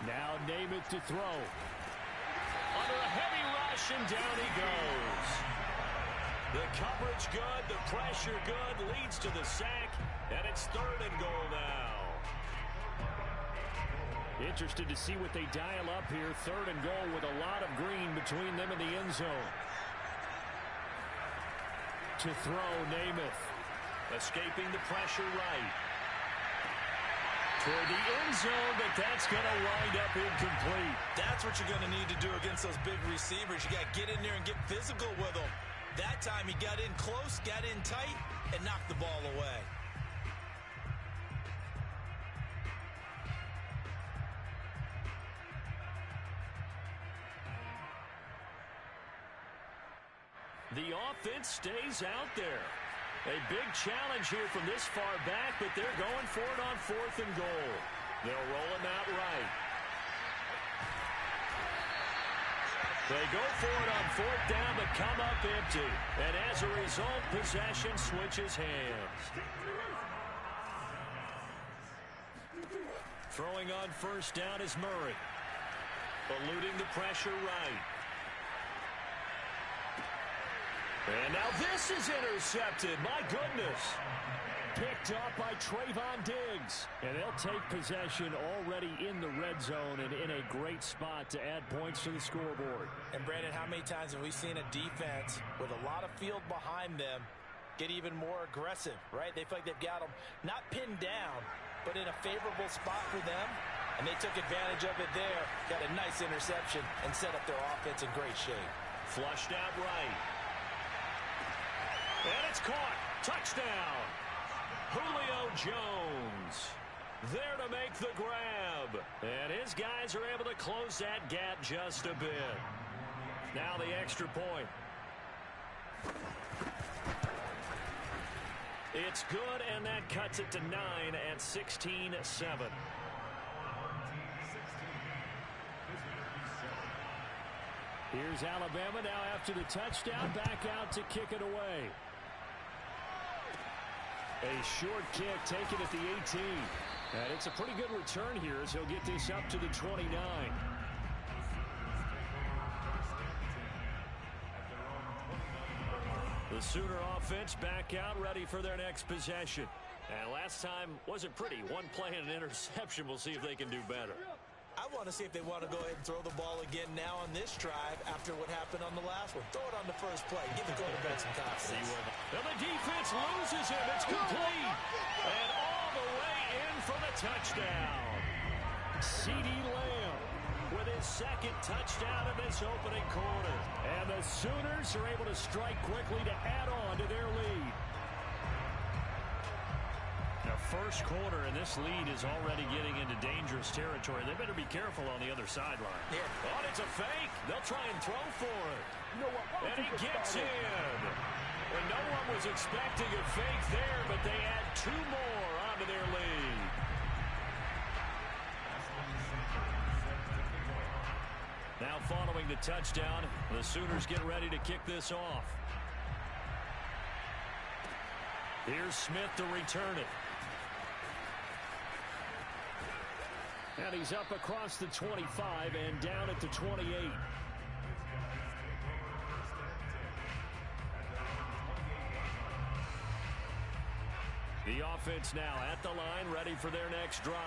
S3: Now Namath to throw.
S1: Under a heavy rush, and down he goes. The coverage good, the pressure good, leads to the sack, and it's 3rd and goal now.
S3: Interested to see what they dial up here. 3rd and goal with a lot of green between them and the end zone. To throw, Namath.
S1: Escaping the pressure right. Toward the end zone, but that's going to wind up incomplete.
S2: That's what you're going to need to do against those big receivers. You got to get in there and get physical with them. That time he got in close, got in tight, and knocked the ball away.
S1: The offense stays out there. A big challenge here from this far back, but they're going for it on 4th and goal. They'll roll him out right. They go for it on 4th down, but come up empty. And as a result, possession switches hands. Throwing on 1st down is Murray. Eluding the pressure right. And now this is intercepted. My goodness.
S3: Picked up by Trayvon Diggs. And they'll take possession already in the red zone and in a great spot to add points to the scoreboard.
S2: And Brandon, how many times have we seen a defense with a lot of field behind them get even more aggressive, right? They feel like they've got them not pinned down, but in a favorable spot for them. And they took advantage of it there. Got a nice interception and set up their offense in great shape.
S1: Flushed out right. And it's caught. Touchdown. Julio Jones there to make the grab. And his guys are able to close that gap just a bit. Now the extra point. It's good, and that cuts it to 9 at 16-7.
S3: Here's Alabama now after the touchdown, back out to kick it away. A short kick taken at the 18. And it's a pretty good return here as he'll get this up to the 29.
S1: The Sooner offense back out, ready for their next possession. And last time wasn't pretty. One play and an interception. We'll see if they can do better.
S2: I want to see if they want to go ahead and throw the ball again now on this drive after what happened on the last one. Throw it on the first play. Give the quarterback some confidence.
S1: And the defense loses him. It's complete. And all the way in for the touchdown.
S3: CeeDee Lamb
S1: with his 2nd touchdown in this opening quarter.
S3: And the Sooners are able to strike quickly to add on to their lead.
S1: The first quarter, and this lead is already getting into dangerous territory. They better be careful on the other sideline.
S2: Yeah.
S1: Oh, it's a fake. They'll try and throw for it. And he gets in. And no one was expecting a fake there, but they add 2 more onto their lead. Now following the touchdown, the Sooners get ready to kick this off. Here's Smith to return it.
S3: And he's up across the 25 and down at the 28.
S1: The offense now at the line, ready for their next drive.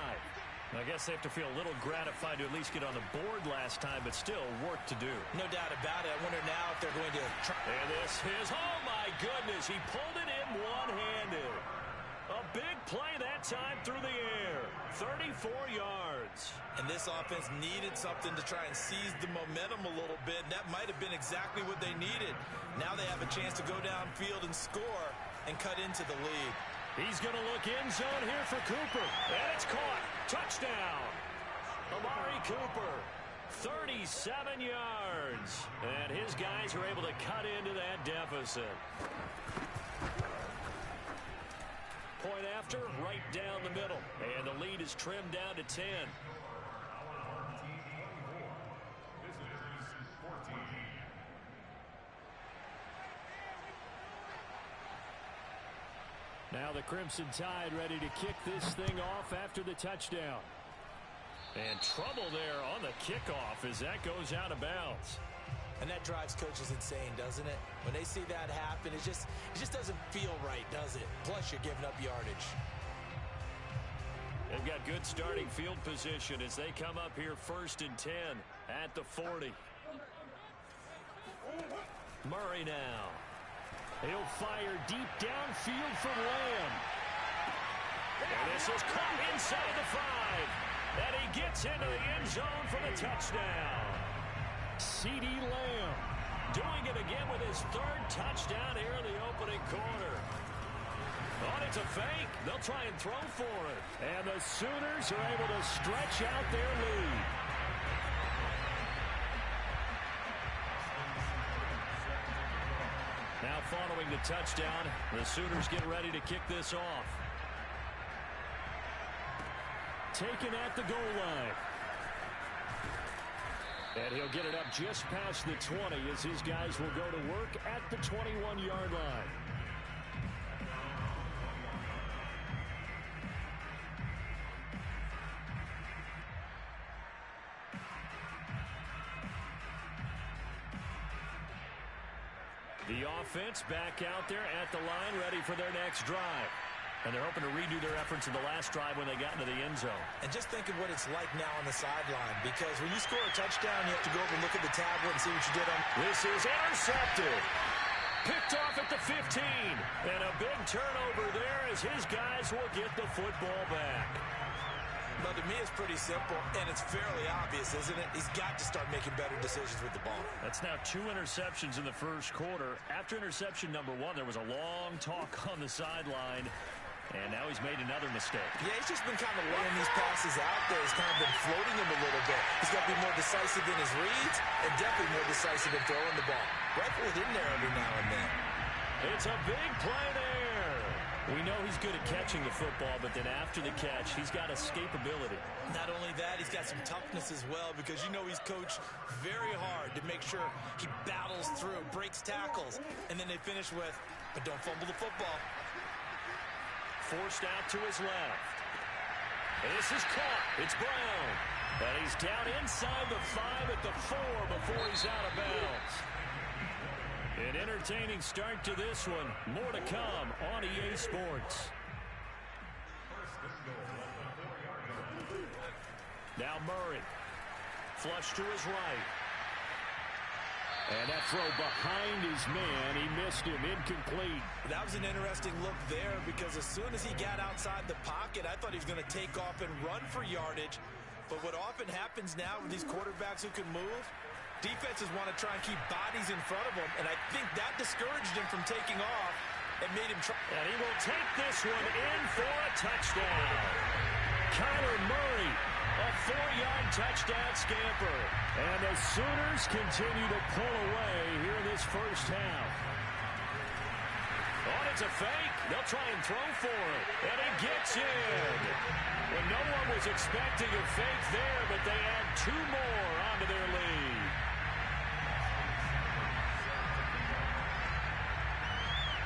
S1: I guess they have to feel a little gratified to at least get on the board last time, but still work to do.
S2: No doubt about it. I wonder now if they're going to try.
S1: And this is, oh my goodness, he pulled it in one-handed. A big play that time through the air. 34 yards.
S2: And this offense needed something to try and seize the momentum a little bit. And that might have been exactly what they needed. Now they have a chance to go downfield and score and cut into the lead.
S1: He's going to look end zone here for Cooper. And it's caught. Touchdown. Amari Cooper. 37 yards. And his guys are able to cut into that deficit. Point after, right down the middle. And the lead is trimmed down to 10. Now the Crimson Tide ready to kick this thing off after the touchdown. And trouble there on the kickoff as that goes out of bounds.
S2: And that drives coaches insane, doesn't it? When they see that happen, it just doesn't feel right, does it? Plus, you're giving up yardage.
S1: They've got good starting field position as they come up here 1st and 10 at the 40. Murray now. He'll fire deep downfield for Lamb. And this is caught inside the 5. And he gets into the end zone for the touchdown. C.D. Lamb doing it again with his 3rd touchdown here in the opening quarter. Oh, it's a fake. They'll try and throw for it. And the Sooners are able to stretch out their lead. Now following the touchdown, the Sooners get ready to kick this off. Taken at the goal line. And he'll get it up just past the 20 as his guys will go to work at the 21-yard line. The offense back out there at the line, ready for their next drive. And they're hoping to redo their efforts in the last drive when they got into the end zone.
S2: And just think of what it's like now on the sideline, because when you score a touchdown, you have to go over and look at the tablet and see what you did on.
S1: This is intercepted. Picked off at the 15. And a big turnover there as his guys will get the football back.
S2: But to me, it's pretty simple, and it's fairly obvious, isn't it? He's got to start making better decisions with the ball.
S1: That's now 2 interceptions in the first quarter. After interception number 1, there was a long talk on the sideline. And now he's made another mistake.
S2: Yeah, he's just been kind of laying these passes out there. He's kind of been floating them a little bit. He's got to be more decisive in his reads and definitely more decisive in throwing the ball. Rifle it in there every now and then.
S1: It's a big play there. We know he's good at catching the football, but then after the catch, he's got escapability.
S2: Not only that, he's got some toughness as well, because you know he's coached very hard to make sure he battles through, breaks tackles, and then they finish with, but don't fumble the football.
S1: Forced out to his left. And this is caught. It's Brown. And he's down inside the 5 at the 4 before he's out of bounds. An entertaining start to this one. More to come on EA Sports. Now Murray. Flush to his right. And that throw behind his man, he missed him, incomplete.
S2: That was an interesting look there, because as soon as he got outside the pocket, I thought he was going to take off and run for yardage. But what often happens now with these quarterbacks who can move, defenses want to try and keep bodies in front of them, and I think that discouraged him from taking off and made him try.
S1: And he will take this one in for a touchdown. Kyler Murray, a 4-yard touchdown scamper. And the Sooners continue to pull away here in this first half. Oh, it's a fake. They'll try and throw for it. And he gets in. Well, no one was expecting a fake there, but they add 2 more onto their lead.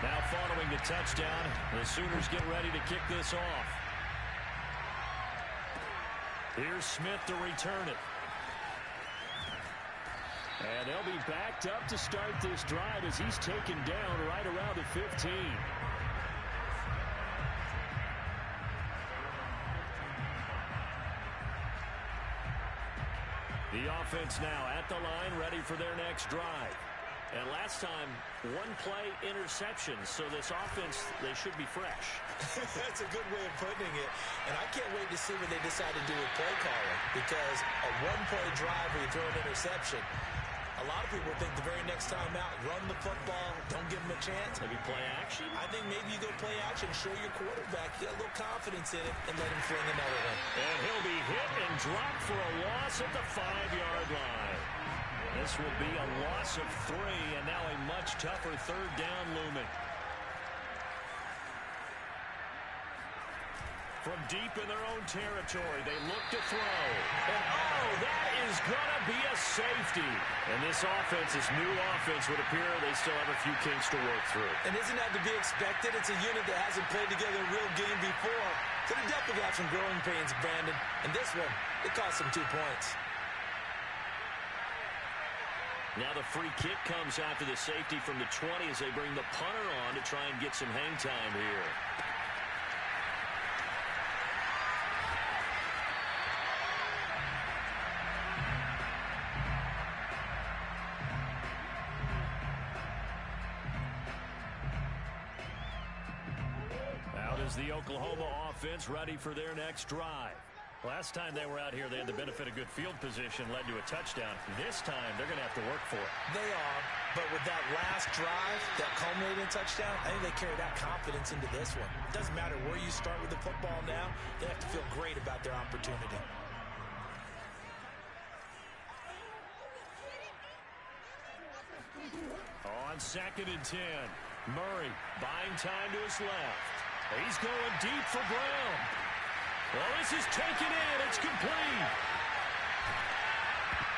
S1: Now following the touchdown, the Sooners get ready to kick this off. Here's Smith to return it. And they'll be backed up to start this drive as he's taken down right around the 15. The offense now at the line, ready for their next drive.
S3: And last time, one play interception. So this offense, they should be fresh.
S2: That's a good way of putting it. And I can't wait to see what they decide to do with play calling. Because a one-play drive where you throw an interception, a lot of people think the very next time out, run the football, don't give them a chance.
S3: Maybe play action?
S2: I think maybe you go play action, show your quarterback, get a little confidence in it, and let him fling another one.
S1: And he'll be hit and dropped for a loss at the 5-yard line. This will be a loss of 3, and now a much tougher third down looming. From deep in their own territory, they look to throw. And, oh, that is going to be a safety. And this offense, this new offense, would appear they still have a few kinks to work through.
S2: And isn't that to be expected? It's a unit that hasn't played together a real game before. So they definitely got some growing pains, Brandon. And this one, it cost them 2 points.
S1: Now the free kick comes after the safety from the 20 as they bring the punter on to try and get some hang time here. Out is the Oklahoma offense ready for their next drive. Last time they were out here, they had the benefit of good field position, led to a touchdown. This time, they're going to have to work for it.
S2: They are, but with that last drive, that culminating touchdown, I think they carried that confidence into this one. It doesn't matter where you start with the football now, they have to feel great about their opportunity.
S1: On 2nd and 10, Murray buying time to his left. He's going deep for Brown. Well, this is taken in. It's complete.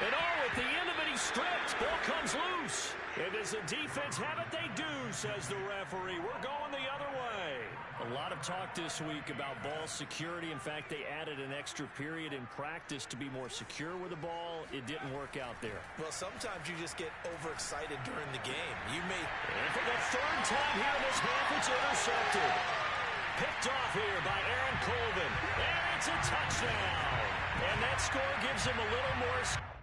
S1: And at the end of it, he stripped. Ball comes loose. And does the defense have it? They do, says the referee. We're going the other way. A lot of talk this week about ball security. In fact, they added an extra period in practice to be more secure with the ball. It didn't work out there.
S2: Well, sometimes you just get overexcited during the game.
S1: And for the 3rd time here in this half, it's intercepted. Picked off here by Aaron Colvin. And it's a touchdown. And that score gives him a little more...